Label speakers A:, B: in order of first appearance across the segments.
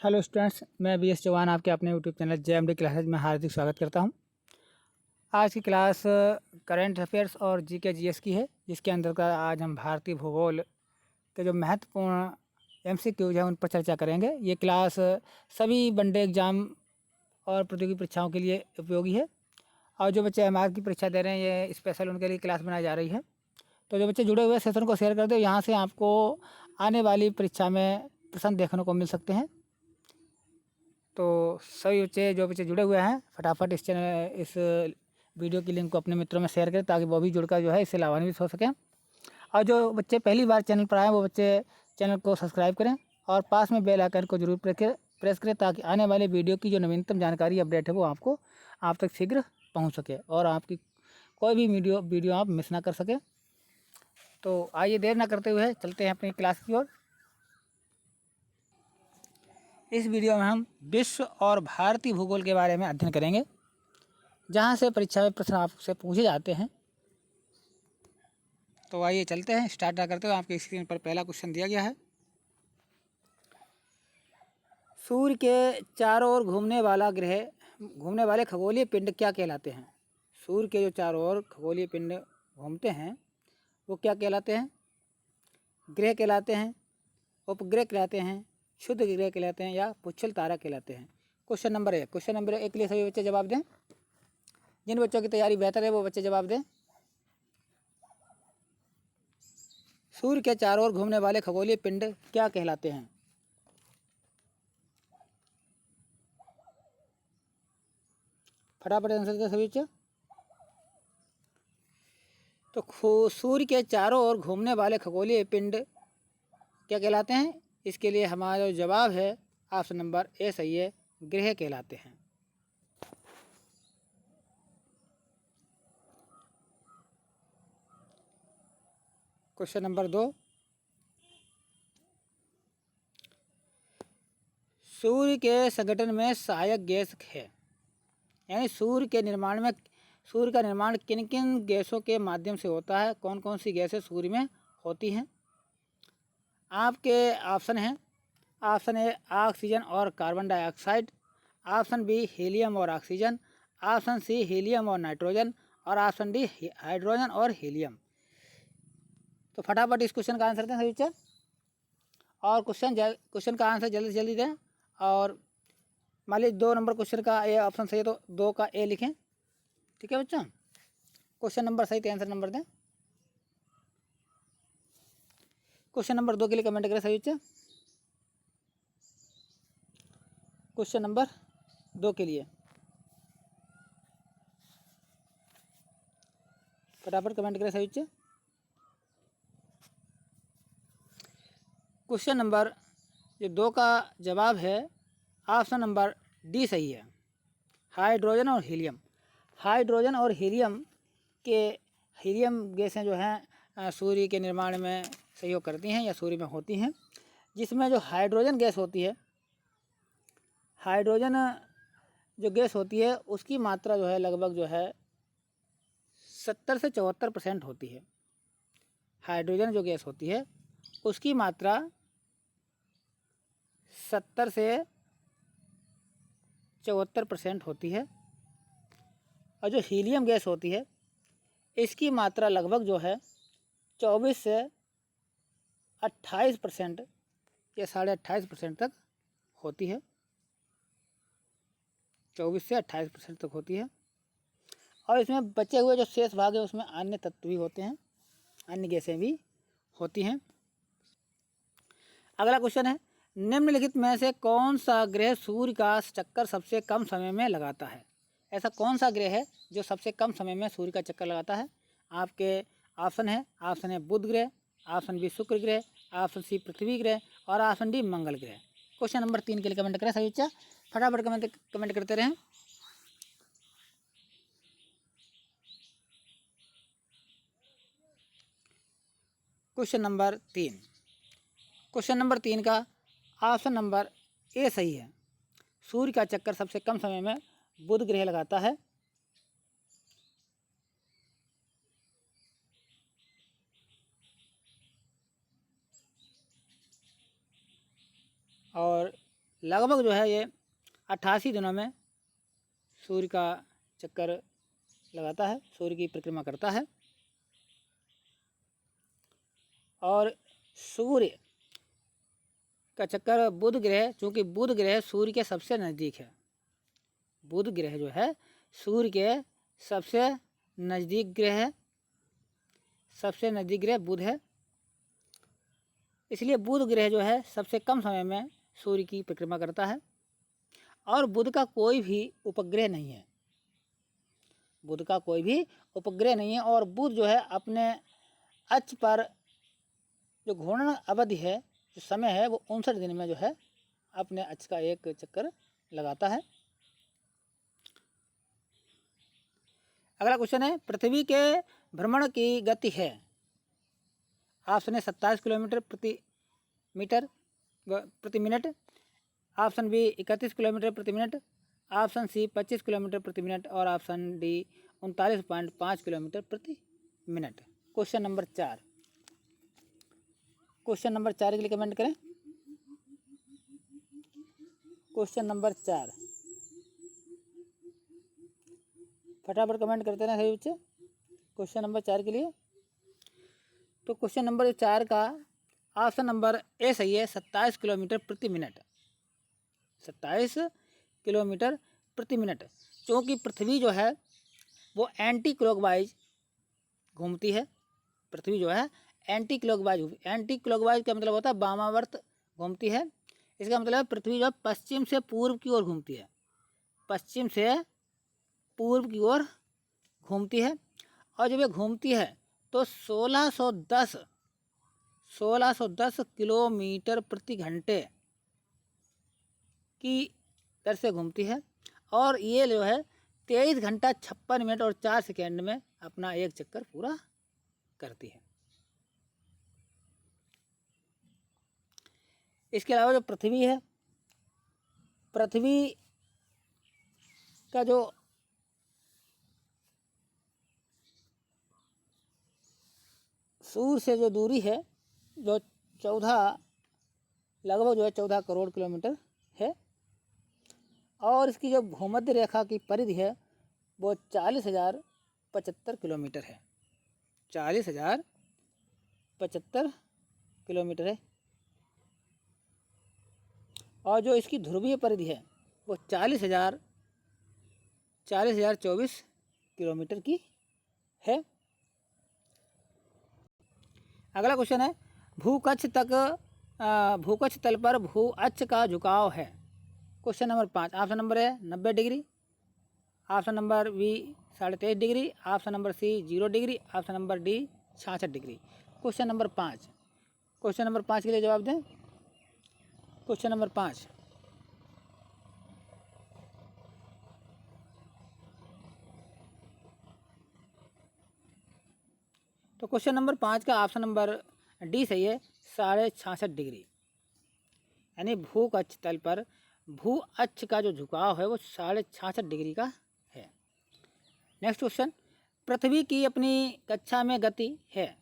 A: Hello students, मैं B S Chauhan आपके अपने यूट्यूब चैनल JMD क्लासेज में हार्दिक स्वागत करता हूं। आज की क्लास करंट अफेयर्स और जीके जीएस की है, जिसके अंतर्गत आज हम भारतीय भूगोल के जो महत्वपूर्ण MCQs हैं उन पर चर्चा करेंगे। ये क्लास सभी वनडे एग्ज़ाम और प्रतियोगी परीक्षाओं के लिए उपयोगी है, और जो बच्चे MR की परीक्षा दे रहे हैं ये स्पेशल उनके लिए क्लास बनाई जा रही है। तो जो बच्चे जुड़े हुए सेशन को शेयर कर दो, यहाँ से आपको आने वाली परीक्षा में प्रश्न देखने को मिल सकते हैं। तो सभी बच्चे जो बच्चे जुड़े हुए हैं फटाफट इस वीडियो की लिंक को अपने मित्रों में शेयर करें, ताकि वो भी जुड़कर जो है इससे लाभान्वित हो सकें। और जो बच्चे पहली बार चैनल पर आए वो बच्चे चैनल को सब्सक्राइब करें और पास में बेल आइकन को जरूर प्रेस करें, ताकि आने वाले वीडियो की जो नवीनतम जानकारी अपडेट है वो आप तक शीघ्र पहुँच सके और आपकी कोई भी वीडियो आप मिस ना कर सके। तो आइए देर ना करते हुए चलते हैं अपनी क्लास की ओर। इस वीडियो में हम विश्व और भारतीय भूगोल के बारे में अध्ययन करेंगे, जहां से परीक्षा में प्रश्न आपसे पूछे जाते हैं। तो आइए चलते हैं, स्टार्ट करते हुए। आपकी स्क्रीन पर पहला क्वेश्चन दिया गया है। सूर्य के चारों ओर घूमने वाले खगोलीय पिंड क्या कहलाते हैं? सूर्य के जो चारों ओर खगोलीय पिंड घूमते हैं वो क्या कहलाते हैं? ग्रह कहलाते हैं, उपग्रह कहलाते हैं, क्षुद्र ग्रह कहलाते हैं, या पुच्छल तारा कहलाते हैं? क्वेश्चन नंबर 1 के लिए सभी बच्चे जवाब दें। जिन बच्चों की तैयारी बेहतर है वो बच्चे जवाब दें। सूर्य के चारों ओर घूमने वाले खगोलीय पिंड क्या कहलाते हैं? फटाफट आंसर दें सभी बच्चे। तो सूर्य के चारों ओर घूमने वाले खगोलीय पिंड क्या कहलाते हैं? इसके लिए हमारा जो जवाब है ऑप्शन नंबर ए सही है, ग्रह कहलाते हैं। क्वेश्चन नंबर 2, सूर्य के संगठन में सहायक गैस है, यानी सूर्य का निर्माण किन किन गैसों के माध्यम से होता है? कौन कौन सी गैसें सूर्य में होती हैं? आपके ऑप्शन हैं, ऑप्शन ए ऑक्सीजन और carbon dioxide, option B helium और ऑक्सीजन, ऑप्शन सी हीलियम और नाइट्रोजन, और ऑप्शन डी हाइड्रोजन और हीलियम। तो फटाफट इस क्वेश्चन का आंसर दें सभी बच्चे, और क्वेश्चन का आंसर जल्दी से जल्दी दें। और मान लीजिए 2 नंबर क्वेश्चन का ए ऑप्शन सही है तो 2 का ए लिखें, ठीक है बच्चों। क्वेश्चन नंबर सही तो आंसर नंबर दें। क्वेश्चन नंबर 2 के लिए कमेंट करें सभी बच्चे। क्वेश्चन नंबर 2 के लिए फटाफट कमेंट करें सभी बच्चे। क्वेश्चन नंबर 2 का जवाब है ऑप्शन नंबर डी सही है, हाइड्रोजन और हीलियम। हाइड्रोजन और हीलियम गैसें जो हैं सूर्य के निर्माण में सहयोग करती हैं या सूर्य में होती हैं, जिसमें जो हाइड्रोजन गैस होती है, हाइड्रोजन जो गैस होती है उसकी मात्रा जो है लगभग जो है 70 से 74% होती है। हाइड्रोजन जो गैस होती है उसकी मात्रा 70 से 74% होती है, और जो हीलियम गैस होती है इसकी मात्रा लगभग जो है 24 से 28% या 28.5% तक होती है। 24 से 28% तक होती है, और इसमें बचे हुए जो शेष भाग है उसमें अन्य तत्व भी होते हैं, अन्य गैसें भी होती हैं। अगला क्वेश्चन है, निम्नलिखित में से कौन सा ग्रह सूर्य का चक्कर सबसे कम समय में लगाता है? ऐसा कौन सा ग्रह है जो सबसे कम समय में सूर्य का चक्कर लगाता है? आपके ऑप्शन है बुध ग्रह, ऑप्शन बी शुक्र ग्रह, ऑप्शन सी पृथ्वी ग्रह, और ऑप्शन डी मंगल ग्रह। क्वेश्चन नंबर 3 के लिए कमेंट करें सभी बच्चा, फटाफट कमेंट करते रहें। क्वेश्चन नंबर 3 का ऑप्शन नंबर ए सही है, सूर्य का चक्कर सबसे कम समय में बुध ग्रह लगाता है। और लगभग जो है ये 88 दिनों में सूर्य का चक्कर लगाता है, सूर्य की परिक्रमा करता है। और सूर्य का चक्कर बुध ग्रह, चूँकि बुध ग्रह सूर्य के सबसे नज़दीक है, बुध ग्रह जो है सूर्य के सबसे नज़दीक ग्रह है, सबसे नज़दीक ग्रह बुध है। इसलिए बुध ग्रह जो है सबसे कम समय में सूर्य की परिक्रमा करता है। और बुध का कोई भी उपग्रह नहीं है, बुध का कोई भी उपग्रह नहीं है। और बुध जो है अपने अक्ष पर जो घूर्णन अवधि है, जो समय है, वो 59 दिन में जो है अपने अक्ष का एक चक्कर लगाता है। अगला क्वेश्चन है, पृथ्वी के भ्रमण की गति है। ऑप्शन है 27 किलोमीटर प्रति मिनट, ऑप्शन बी 31 किलोमीटर प्रति मिनट, ऑप्शन सी 25 किलोमीटर प्रति मिनट और ऑप्शन डी 39.5 किलोमीटर प्रति minute. Question number 4, question number 4 के लिए कमेंट करें। क्वेश्चन नंबर 4 फटाफट कमेंट करते हैं सभी बच्चे क्वेश्चन नंबर 4 के लिए। तो क्वेश्चन नंबर 4 का ऑप्शन नंबर ए सही है, 27 किलोमीटर प्रति मिनट, 27 किलोमीटर प्रति मिनट। क्योंकि पृथ्वी जो है वो एंटी क्लॉकवाइज घूमती है, पृथ्वी जो है एंटी क्लॉकवाइज का मतलब होता है वामावर्त घूमती है। इसका मतलब है पृथ्वी जो है पश्चिम से पूर्व की ओर घूमती है, पश्चिम से पूर्व की ओर घूमती है। और जब ये घूमती है तो 1610 किलोमीटर प्रति घंटे की दर से घूमती है। और ये जो है 23 घंटा 56 मिनट और 4 सेकेंड में अपना एक चक्कर पूरा करती है। इसके अलावा जो पृथ्वी है, पृथ्वी का जो सूर्य से जो दूरी है जो 14 लगभग जो है 14 करोड़ किलोमीटर है। और इसकी जो भूमध्य रेखा की परिधि है वो 40,075 किलोमीटर है, 40,075 किलोमीटर है। और जो इसकी ध्रुवीय परिधि है वो 40,024 किलोमीटर की है। अगला क्वेश्चन है, भूकक्ष तल पर भू अक्ष का झुकाव है। Question number 5, option number A 90 degree, option number B 23.5 degree, option number C 0 degree, option number D 66 degree. Question number 5, question number 5 के लिए जवाब दें। क्वेश्चन नंबर 5, तो क्वेश्चन नंबर 5 का ऑप्शन नंबर डी सही है, 66.5 डिग्री। यानी भूकक्ष तल पर भू अक्ष का जो झुकाव है वो 66.5 डिग्री का है। नेक्स्ट क्वेश्चन, पृथ्वी की अपनी कक्षा में गति है।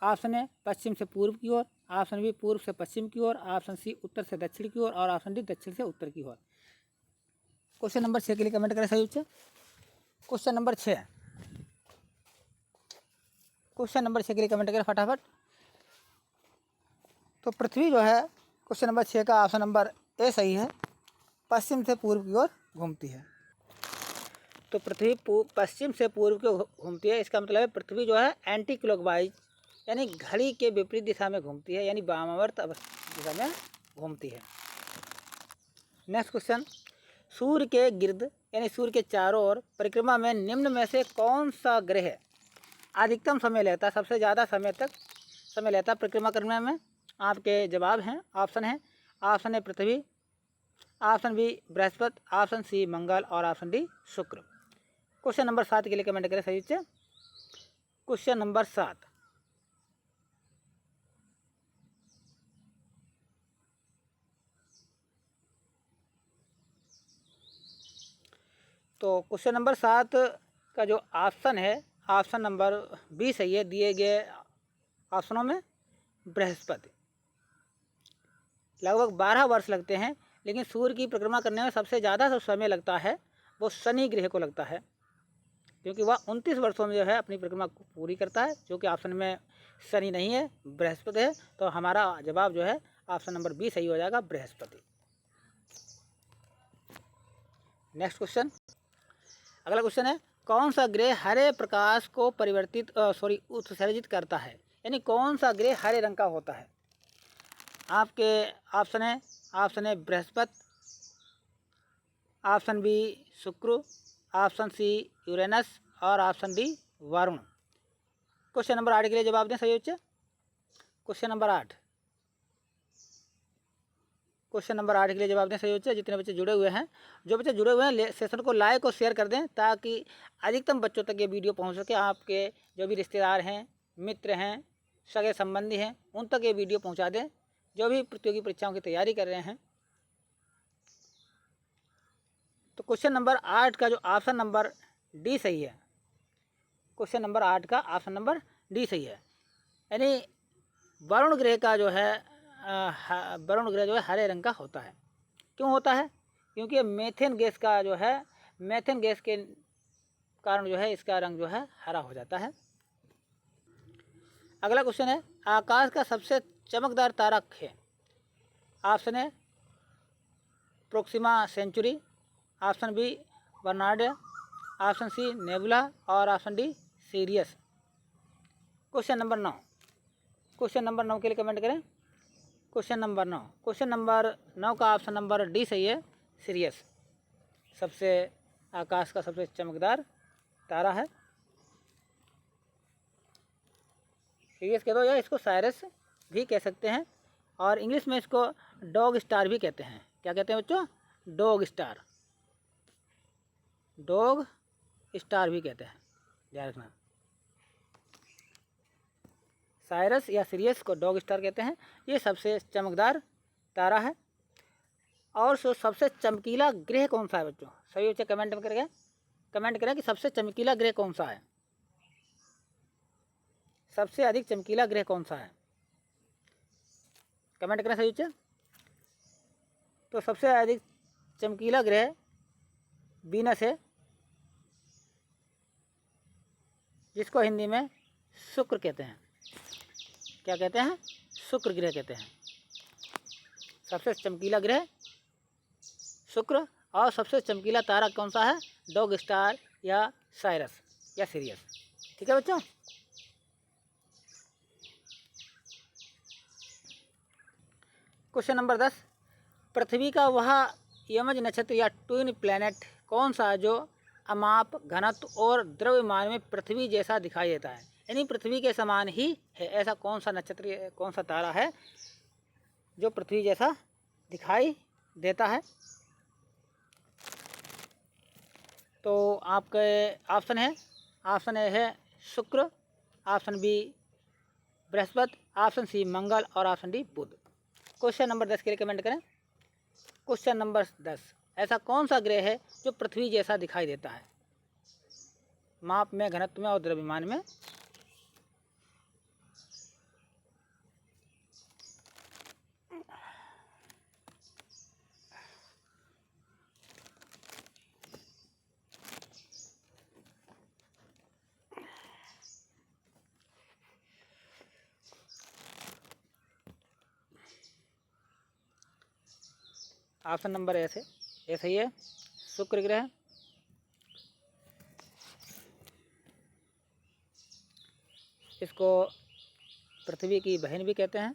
A: ऑप्शन है पश्चिम से पूर्व की ओर, ऑप्शन बी पूर्व से पश्चिम की ओर, ऑप्शन सी उत्तर से दक्षिण की ओर और ऑप्शन डी दक्षिण से उत्तर की ओर। क्वेश्चन नंबर 6 के लिए कमेंट करें सही बच्चे। क्वेश्चन नंबर 6, क्वेश्चन नंबर 6 के लिए कमेंट करें फटाफट। तो पृथ्वी जो है क्वेश्चन नंबर 6 का ऑप्शन नंबर ए सही है, पश्चिम से पूर्व की ओर घूमती है। तो पृथ्वी पश्चिम से पूर्व की ओर घूमती है, इसका मतलब है पृथ्वी जो है एंटी क्लॉकवाइज यानी घड़ी के विपरीत दिशा में घूमती है, यानी वामावर्त दिशा में घूमती है। नेक्स्ट क्वेश्चन, सूर्य के गिर्द यानी सूर्य के चारों ओर परिक्रमा में निम्न में से कौन सा ग्रह अधिकतम समय लेता है, सबसे ज़्यादा समय लेता है परिक्रमा करने में? आपके जवाब हैं, ऑप्शन है, ऑप्शन ए पृथ्वी, ऑप्शन बी बृहस्पति, ऑप्शन सी मंगल और ऑप्शन डी शुक्र। क्वेश्चन नंबर 7 के लिए कमेंट करें सही से। क्वेश्चन नंबर 7, तो क्वेश्चन नंबर 7 का जो ऑप्शन है ऑप्शन नंबर बी सही है, दिए गए ऑप्शनों में बृहस्पति। लगभग 12 वर्ष लगते हैं लेकिन सूर्य की परिक्रमा करने में सबसे ज़्यादा जो समय लगता है वो शनि ग्रह को लगता है, क्योंकि वह 29 वर्षों में जो है अपनी परिक्रमा पूरी करता है, जो कि ऑप्शन में शनि नहीं है, बृहस्पति है। तो हमारा जवाब जो है ऑप्शन नंबर बी सही हो जाएगा, बृहस्पति। नेक्स्ट क्वेश्चन, अगला क्वेश्चन है कौन सा ग्रह हरे प्रकाश को उत्सर्जित करता है, यानी कौन सा ग्रह हरे रंग का होता है। आपके ऑप्शन है बृहस्पति, ऑप्शन बी शुक्र, ऑप्शन सी यूरेनस और option D Varun. Question number 8 के लिए जवाब दें सही बच्चे। क्वेश्चन नंबर 8 के लिए जवाब दें सही बच्चे। जितने बच्चे जुड़े हुए हैं, जो बच्चे जुड़े हुए हैं सेशन को लाइक और शेयर कर दें, ताकि अधिकतम बच्चों तक ये वीडियो पहुंच सके। आपके जो भी रिश्तेदार हैं, मित्र हैं, सगे संबंधी हैं, उन तक ये वीडियो पहुंचा दें जो भी प्रतियोगी परीक्षाओं की तैयारी कर रहे हैं। तो क्वेश्चन नंबर 8 का जो ऑप्शन नंबर डी सही है। क्वेश्चन नंबर 8 का ऑप्शन नंबर डी सही है, यानी वरुण ग्रह का जो है हरे रंग का होता है। क्यों होता है? क्योंकि मेथेन गैस के कारण जो है इसका रंग जो है हरा हो जाता है। अगला क्वेश्चन है आकाश का सबसे चमकदार तारा है। ऑप्शन है Proxima Centauri, option B Barnard, option C nebula और option D Sirius. Question number 9 के लिए कमेंट करें। क्वेश्चन नंबर 9 का ऑप्शन नंबर डी सही है, सीरियस आकाश का सबसे चमकदार तारा है। सीरियस कह दो, या इसको साइरस भी कह सकते हैं, और इंग्लिश में इसको डॉग स्टार भी कहते हैं। क्या कहते हैं बच्चों? डॉग स्टार भी कहते हैं, ध्यान रखना। साइरस या सीरियस को डॉग स्टार कहते हैं। ये सबसे चमकदार तारा है। और सबसे चमकीला ग्रह कौन सा है बच्चों? सही बच्चे कमेंट करें कि सबसे चमकीला ग्रह कौन सा है, सबसे अधिक चमकीला ग्रह कौन सा है, कमेंट करें सही बच्चे। तो सबसे अधिक चमकीला ग्रह वीनस है, जिसको हिंदी में शुक्र कहते हैं। क्या कहते हैं? शुक्र ग्रह कहते हैं। सबसे चमकीला ग्रह शुक्र, और सबसे चमकीला तारा कौन सा है? डॉग स्टार या साइरस या सीरियस। ठीक है बच्चों। क्वेश्चन नंबर 10, पृथ्वी का वह यमज नक्षत्र या ट्विन प्लैनेट कौन सा है जो अमाप, घनत्व और द्रव्यमान में पृथ्वी जैसा दिखाई देता है, यानी पृथ्वी के समान ही है। ऐसा कौन सा नक्षत्र, कौन सा तारा है जो पृथ्वी जैसा दिखाई देता है? तो आपके ऑप्शन ए है शुक्र, ऑप्शन बी बृहस्पति, ऑप्शन सी मंगल और ऑप्शन डी बुध। क्वेश्चन नंबर 10 के लिए कमेंट करें। क्वेश्चन नंबर 10, ऐसा कौन सा ग्रह है जो पृथ्वी जैसा दिखाई देता है, माप में, घनत्व में और द्रव्यमान में? ऑप्शन नंबर ए सही है, शुक्र ग्रह। इसको पृथ्वी की बहन भी कहते हैं।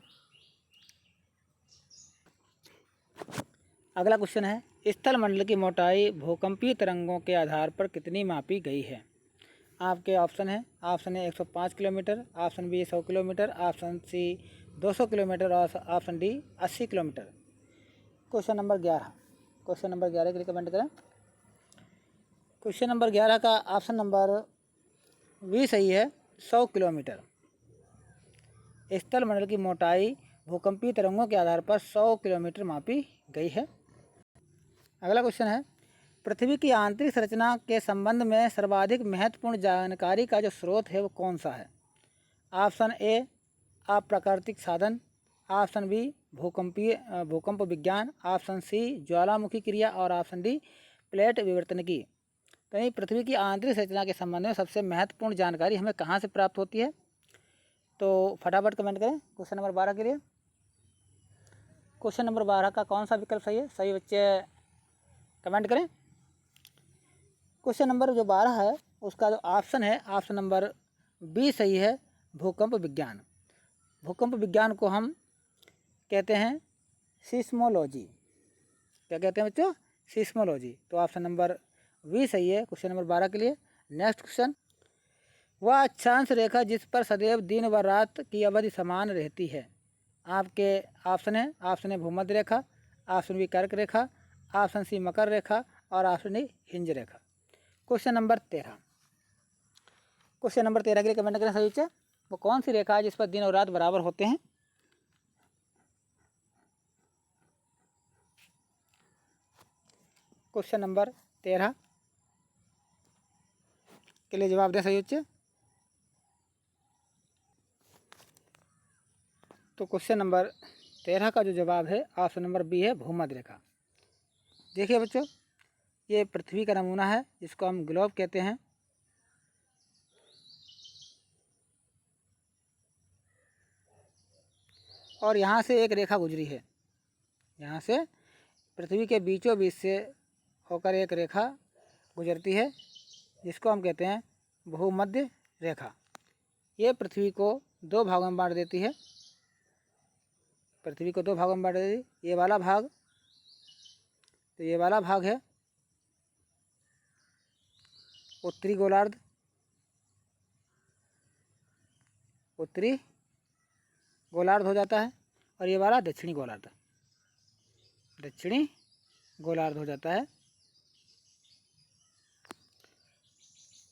A: अगला क्वेश्चन है स्थल मंडल की मोटाई भूकंपीय तरंगों के आधार पर कितनी मापी गई है? आपके ऑप्शन है 105 kilometre, option B 100 kilometre, option C 200 kilometre और option D 80 kilometre. Question number 11 के लिए कमेंट करें। क्वेश्चन नंबर 11 का ऑप्शन नंबर बी सही है, 100 किलोमीटर। स्थल मंडल की मोटाई भूकंपीय तरंगों के आधार पर 100 किलोमीटर मापी गई है। अगला क्वेश्चन है पृथ्वी की आंतरिक संरचना के संबंध में सर्वाधिक महत्वपूर्ण जानकारी का जो स्रोत है वो कौन सा है? ऑप्शन ए अप्राकृतिक साधन, ऑप्शन बी भूकंप विज्ञान, ऑप्शन सी ज्वालामुखी क्रिया और ऑप्शन डी प्लेट विवर्तनिकी। तो ये पृथ्वी की आंतरिक संरचना के संबंध में सबसे महत्वपूर्ण जानकारी हमें कहाँ से प्राप्त होती है? तो फटाफट कमेंट करें क्वेश्चन नंबर 12 के लिए। क्वेश्चन नंबर 12 का कौन सा विकल्प सही है? सही बच्चे कमेंट करें। क्वेश्चन नंबर जो 12 है उसका जो ऑप्शन है, ऑप्शन नंबर बी सही है, भूकंप विज्ञान। भूकंप विज्ञान को हम कहते हैं सिस्मोलॉजी। क्या कहते हैं बच्चों? सिस्मोलॉजी। तो ऑप्शन नंबर बी सही है क्वेश्चन नंबर 12 के लिए। नेक्स्ट क्वेश्चन, वह अक्षांश रेखा जिस पर सदैव दिन व रात की अवधि समान रहती है। आपके ऑप्शन है, ऑप्शन ए भूमध्य रेखा, ऑप्शन बी कर्क रेखा, ऑप्शन सी मकर रेखा और ऑप्शन डी हिंज रेखा। क्वेश्चन नंबर 13, क्वेश्चन नंबर 13 के लिए कमेंट करें सही से। वो कौन सी रेखा है जिस पर दिन और रात बराबर होते हैं? क्वेश्चन नंबर 13 के लिए जवाब दें सही से। तो क्वेश्चन नंबर 13 का जो जवाब है ऑप्शन नंबर बी है, भूमध्य रेखा। देखिए बच्चों, ये पृथ्वी का नमूना है जिसको हम ग्लोब कहते हैं। और यहाँ से एक रेखा गुजरी है, यहाँ से पृथ्वी के बीचों बीच से होकर एक रेखा गुजरती है जिसको हम कहते हैं भूमध्य रेखा। ये पृथ्वी को दो भागों में बांट देती है। पृथ्वी को दो भागों में बांट देती है। ये वाला भाग, तो ये वाला भाग है उत्तरी गोलार्ध, उत्तरी गोलार्ध हो जाता है, और ये वाला दक्षिणी गोलार्ध, दक्षिणी गोलार्ध हो जाता है।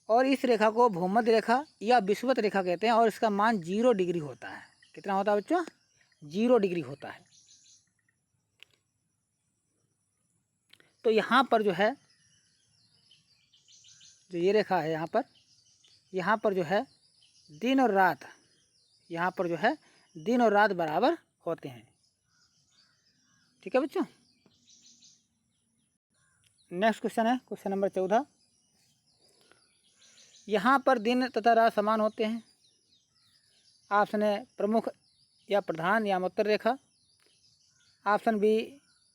A: और इस रेखा को भूमध्य रेखा या विषुवत रेखा कहते हैं और इसका मान 0 डिग्री होता है। कितना होता है बच्चों? 0 डिग्री होता है। तो यहाँ पर जो है, जो ये रेखा है यहाँ पर जो है दिन और रात, यहाँ पर जो है दिन और रात बराबर होते हैं। ठीक है बच्चों। नेक्स्ट क्वेश्चन है क्वेश्चन नंबर 14। यहाँ पर दिन तथा रात समान होते हैं। ऑप्शन है प्रमुख या प्रधान या उत्तर रेखा, option B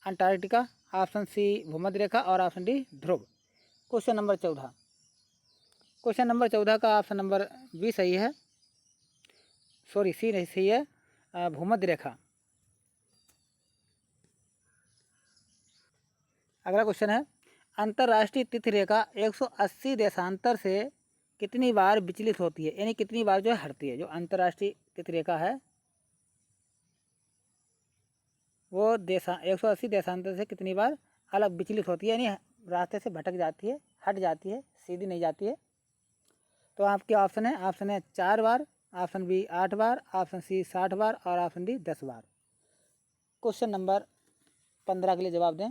A: Antarctica, option C भूमध्य रेखा और ऑप्शन डी ध्रुव। क्वेश्चन नंबर 14, क्वेश्चन नंबर 14 का ऑप्शन नंबर बी सही है, सॉरी सी नहीं सही है, भूमध्य रेखा। अगला क्वेश्चन है, अंतर्राष्ट्रीय तिथि रेखा 180 देशांतर से कितनी बार विचलित होती है, यानी कितनी बार जो है हटती है। जो अंतर्राष्ट्रीय तिथि रेखा है वो 180 देशांतर से कितनी बार अलग विचलित होती है, यानी रास्ते से भटक जाती है, हट जाती है, सीधी नहीं जाती है। तो आपके ऑप्शन है 4 बार, ऑप्शन बी 8 बार, ऑप्शन सी 60 बार और ऑप्शन डी 10 बार। क्वेश्चन नंबर 15 के लिए जवाब दें।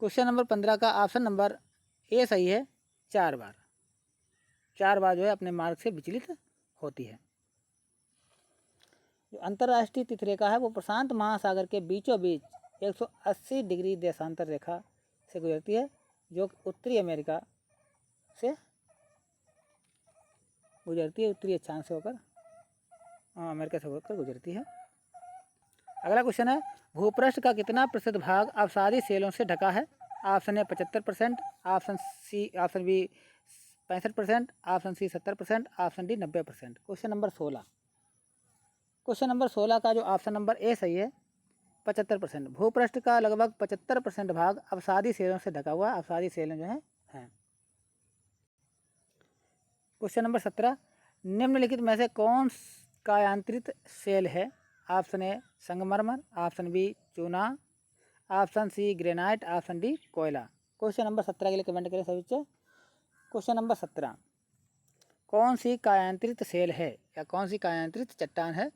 A: क्वेश्चन नंबर 15 का ऑप्शन नंबर ए सही है, 4 बार। 4 बार जो है अपने मार्ग से विचलित होती है। जो अंतर्राष्ट्रीय तिथि रेखा है वो प्रशांत महासागर के बीचों बीच 180 डिग्री देशांतर रेखा से गुजरती है, जो उत्तरी अमेरिका से गुजरती है, उत्तरी अक्षांश से होकर अमेरिका से होकर गुजरती है। अगला क्वेश्चन है, भूपृष्ठ का कितना प्रतिशत भाग अवसादी सेलों से ढका है। ऑप्शन है 75%, option B 65%, option C 70%, option D 90%। Question number 16, question number 16 का जो ऑप्शन नंबर ए सही है, 75%। भूपृष्ठ का लगभग 75% भाग अवसादी सेलों से ढका हुआ, अवसादी सेलें जो हैं। क्वेश्चन नंबर 17, निम्नलिखित में से कौन कायांतरित सेल है। ऑप्शन ए संगमरमर, ऑप्शन बी चूना, option C granite, option D कोयला। क्वेश्चन नंबर 17 के लिए कमेंट करें सभी बच्चे। क्वेश्चन नंबर 17, कौन सी कायांतरित सेल है या कौन सी कायांतरित चट्टान है।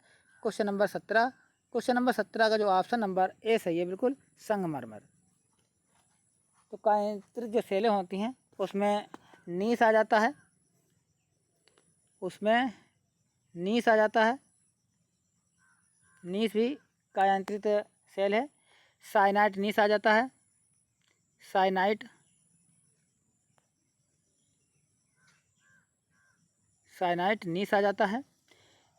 A: क्वेश्चन नंबर 17, क्वेश्चन नंबर 17 का जो ऑप्शन नंबर ए सही है, बिल्कुल संगमरमर। तो कायांतरित जो सेलें होती हैं उसमें नीस आ जाता है, उसमें नीस आ जाता है, नीस भी कायांत्रित सेल है। साइनाइट नीस आ जाता है, साइनाइट नीस आ जाता है।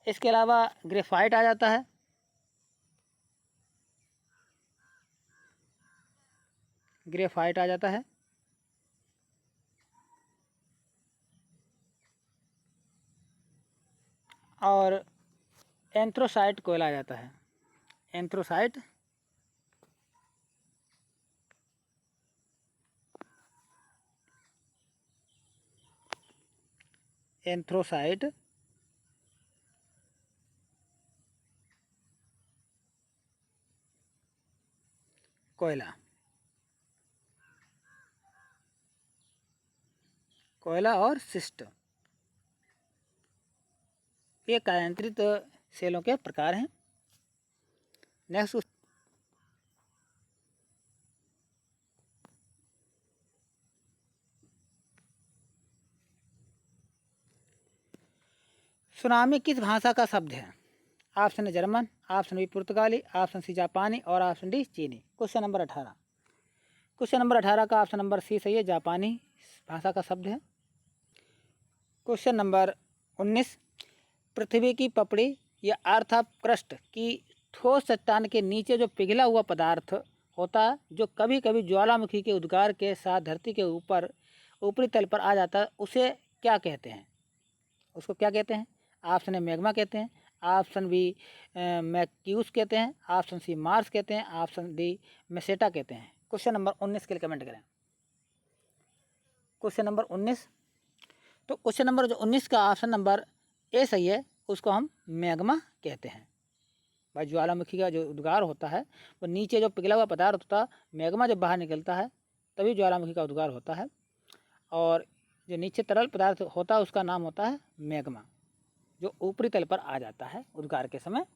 A: इसके अलावा ग्रेफाइट आ जाता है, ग्रेफाइट आ जाता है। और एंथ्रोसाइट कोयला आ जाता है, एंथ्रोसाइट एंथ्रोसाइट कोयला, कोयला और शिस्ट, ये कायांत्रित सेलों के प्रकार हैं। नेक्स्ट, सुनामी किस भाषा का शब्द है? Option A German, option B पुर्तगाली, ऑप्शन सी जापानी और ऑप्शन डी चीनी। क्वेश्चन नंबर 18, क्वेश्चन नंबर 18 का ऑप्शन नंबर सी सही है, जापानी भाषा का शब्द है। क्वेश्चन नंबर 19, पृथ्वी की पपड़ी या अर्थ ऑफ क्रस्ट की ठोस चट्टान के नीचे जो पिघला हुआ पदार्थ होता है, जो कभी कभी ज्वालामुखी के उद्गार के साथ धरती के ऊपर ऊपरी तल पर आ जाता है, उसे क्या कहते हैं? उसको क्या कहते हैं? ऑप्शन ए मैग्मा कहते हैं, ऑप्शन बी मैक्यूस कहते हैं, ऑप्शन सी मार्स कहते हैं, ऑप्शन डी मेसेटा कहते हैं। क्वेश्चन नंबर 19 के लिए कमेंट करें। क्वेश्चन नंबर 19, तो क्वेश्चन नंबर जो 19 का ऑप्शन नंबर ए सही है, उसको हम मैग्मा कहते हैं। भाई ज्वालामुखी का जो उद्गार होता है, वो नीचे जो पिघला हुआ पदार्थ होता है, मैग्मा जब बाहर निकलता है तभी ज्वालामुखी का उद्गार होता है। और जो नीचे तरल पदार्थ होता है उसका नाम होता है मैग्मा, जो ऊपरी तल पर आ जाता है उद्गार के समय।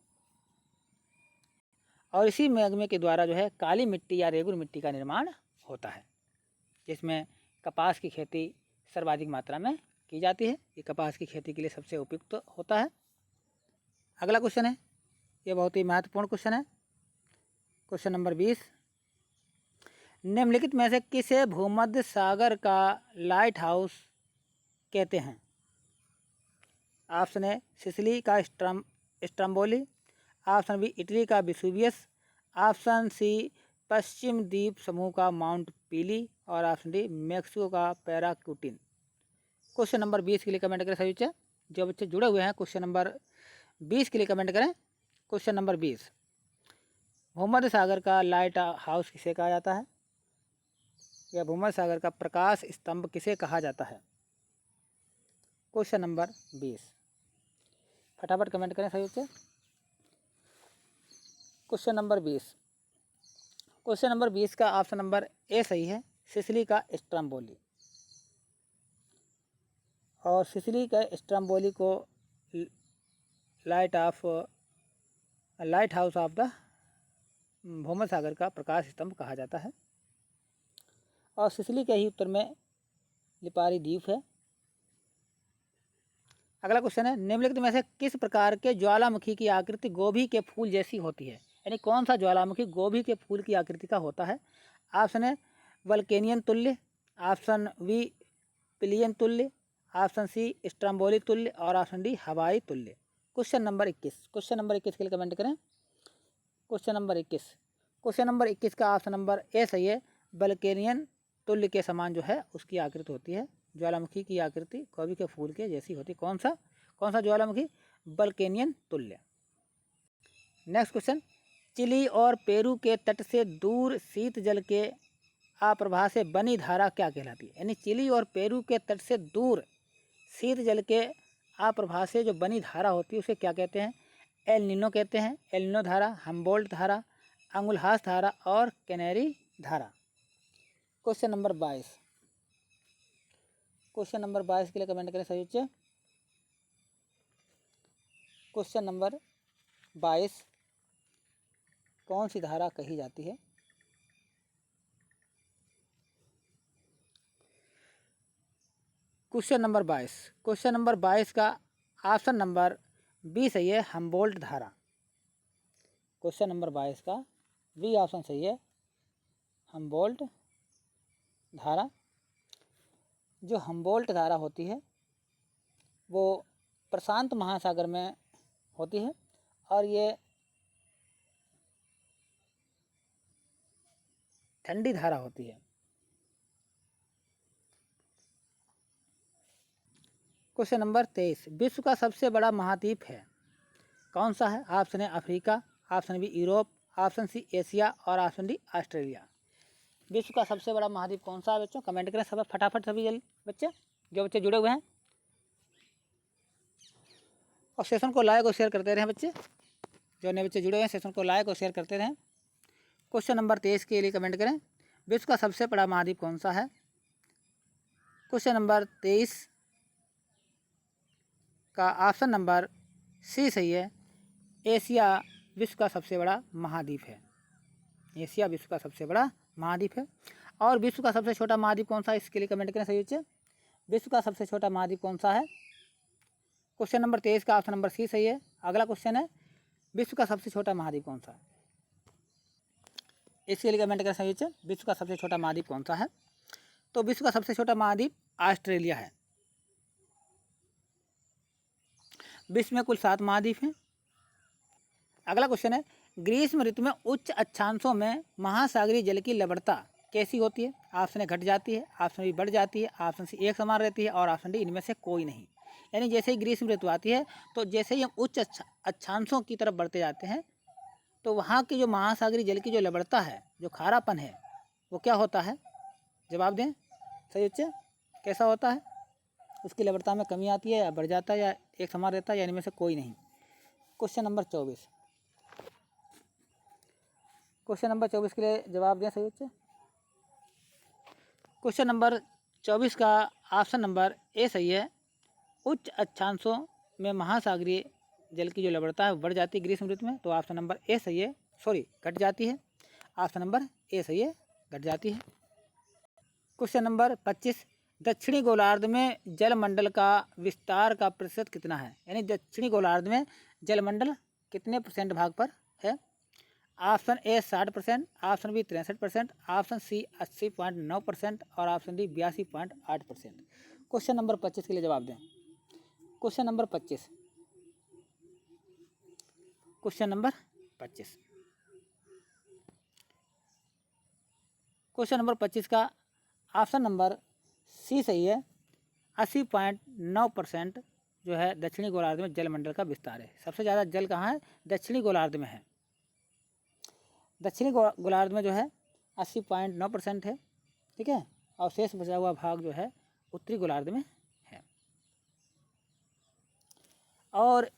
A: और इसी मैग्मे के द्वारा जो है काली मिट्टी या रेगुर मिट्टी का निर्माण होता है, जिसमें कपास की खेती सर्वाधिक मात्रा में की जाती है। ये कपास की खेती के लिए सबसे उपयुक्त होता है। अगला क्वेश्चन है, ये बहुत ही महत्वपूर्ण क्वेश्चन है। क्वेश्चन नंबर 20, निम्नलिखित में से किसे भूमध्य सागर का लाइट हाउस कहते हैं? ऑप्शन ए सिसिली का स्ट्रम्बोली, ऑप्शन बी इटली का विसुवियस, ऑप्शन सी पश्चिम द्वीप समूह का माउंट पीली और ऑप्शन डी मैक्सिको का पैराक्यूटिन। क्वेश्चन नंबर 20 के लिए कमेंट करें सभी बच्चे, जो बच्चे जुड़े हुए हैं क्वेश्चन नंबर 20 के लिए कमेंट करें। क्वेश्चन नंबर 20, भूमध्य सागर का लाइट हाउस किसे कहा जाता है, या भूमध्य सागर का प्रकाश स्तंभ किसे कहा जाता है? क्वेश्चन नंबर 20, फटाफट कमेंट करें सभी बच्चे। क्वेश्चन नंबर 20, क्वेश्चन नंबर 20 का ऑप्शन नंबर ए सही है, सिसिली का स्ट्रम्बोली। और सिसिली का स्ट्रम्बोली को लाइट हाउस ऑफ द भूमध्य सागर का प्रकाश स्तंभ कहा जाता है। और सिसिली के ही उत्तर में लिपारी द्वीप है। अगला क्वेश्चन है, निम्नलिखित में से किस प्रकार के ज्वालामुखी की आकृति गोभी के फूल जैसी होती है? यानी कौन सा ज्वालामुखी गोभी के फूल की आकृति का होता है? ऑप्शन है वल्केनियन तुल्य, ऑप्शन बी पिलियन तुल्य, ऑप्शन सी स्ट्रम्बोली तुल्य और ऑप्शन डी हवाई तुल्य। क्वेश्चन नंबर 21, क्वेश्चन नंबर 21 के लिए कमेंट करें। क्वेश्चन नंबर 21, क्वेश्चन नंबर 21 का ऑप्शन नंबर ए सही है, वल्केनियन तुल्य के समान जो है उसकी आकृति होती है। ज्वालामुखी की आकृति गोभी के फूल के जैसी होती। कौन सा ज्वालामुखी? वल्केनियन तुल्य। नेक्स्ट क्वेश्चन, चिली और पेरू के तट से दूर शीत जल के आप्रवाह से बनी धारा क्या कहलाती है? यानी चिली और पेरू के तट से दूर शीत जल के आप्रवाह से जो बनी धारा होती है उसे क्या कहते हैं? एल नीनो कहते हैं, एल नीनो धारा, हम्बोल्ट धारा, अंगुलहास धारा और कैनेरी धारा। क्वेश्चन नंबर 22, क्वेश्चन नंबर 22 के लिए कमेंट करें सभी बच्चे। क्वेश्चन नंबर 22, कौन सी धारा कही जाती है? क्वेश्चन नंबर 22, क्वेश्चन नंबर 22 का ऑप्शन नंबर बी सही है, हम्बोल्ट धारा। क्वेश्चन नंबर 22 का बी ऑप्शन सही है, हम्बोल्ट धारा। जो हम्बोल्ट धारा होती है वो प्रशांत महासागर में होती है और ये ठंडी धारा होती है। क्वेश्चन नंबर 23, विश्व का सबसे बड़ा महाद्वीप है कौन सा है? Option A Africa, option B Europe, option C Asia और ऑप्शन डी ऑस्ट्रेलिया। विश्व का सबसे बड़ा महाद्वीप कौन सा है बच्चों? कमेंट करें सब फटाफट सभी जल्दी बच्चे, जो बच्चे जुड़े हुए हैं, और सेशन को लाइक और शेयर करते रहें बच्चे। जो नए बच्चे जुड़े हुए हैं सेशन को लाइक और शेयर करते रहें। क्वेश्चन नंबर 23 के लिए कमेंट करें, विश्व का सबसे बड़ा महाद्वीप कौन सा है? क्वेश्चन नंबर 23 का ऑप्शन नंबर सी सही है, एशिया विश्व का सबसे बड़ा महाद्वीप है। एशिया विश्व का सबसे बड़ा महाद्वीप है। और विश्व का सबसे छोटा महाद्वीप कौन सा है? इसके लिए कमेंट करें सही बच्चे, विश्व का सबसे छोटा महाद्वीप कौन सा है? क्वेश्चन नंबर 23 का ऑप्शन नंबर सी सही है। अगला क्वेश्चन है, विश्व का सबसे छोटा महाद्वीप कौन सा है? इसके लिए कमेंट करें सही बच्चे, विश्व का सबसे छोटा महाद्वीप कौन सा है? तो विश्व का सबसे छोटा महाद्वीप ऑस्ट्रेलिया है। विश्व में कुल 7 महाद्वीप हैं। अगला क्वेश्चन है, ग्रीष्म ऋतु में उच्च अक्षांशों में महासागरीय जल की लवणता कैसी होती है? ऑप्शन ए घट जाती है, ऑप्शन बी बढ़ जाती है, ऑप्शन सी एक समान रहती है और ऑप्शन डी इनमें से कोई नहीं। यानी जैसे ही ग्रीष्म ऋतु आती है तो जैसे ही हम उच्च अक्षांशों की तरफ बढ़ते जाते हैं तो वहाँ की जो महासागरीय जल की जो लवणता है, जो खारापन है, वो क्या होता है? जवाब दें सही बच्चे, कैसा होता है? उसकी लवणता में कमी आती है या बढ़ जाता है या एक समान रहता है या इनमें से कोई नहीं। क्वेश्चन नंबर 24, क्वेश्चन नंबर 24 के लिए जवाब दें सही बच्चे। क्वेश्चन नंबर 24 का ऑप्शन नंबर ए सही है, उच्च अक्षांशों में महासागरीय जल की जो लवणता है वो बढ़ जाती है ग्रीष्म ऋतु में, तो ऑप्शन नंबर ए सही है, सॉरी घट जाती है। ऑप्शन नंबर ए सही है, घट जाती है। क्वेश्चन नंबर 25, दक्षिणी गोलार्ध में जलमंडल का विस्तार का प्रतिशत कितना है? यानी दक्षिणी गोलार्ध में जलमंडल कितने परसेंट भाग पर है? Option A 60%, option B 63%, option C 80.9% और ऑप्शन डी 82.8%। क्वेश्चन नंबर 25 के लिए जवाब दें। Question number 25, question number 25, question number 25 का ऑप्शन नंबर सी सही है, 80.9% जो है दक्षिणी गोलार्ध में जलमंडल का विस्तार है। सबसे ज़्यादा जल कहाँ है? दक्षिणी गोलार्ध में है। दक्षिणी गोलार्ध में जो है 80.9% है, ठीक है, और शेष बचा हुआ भाग जो है उत्तरी गोलार्ध में है। और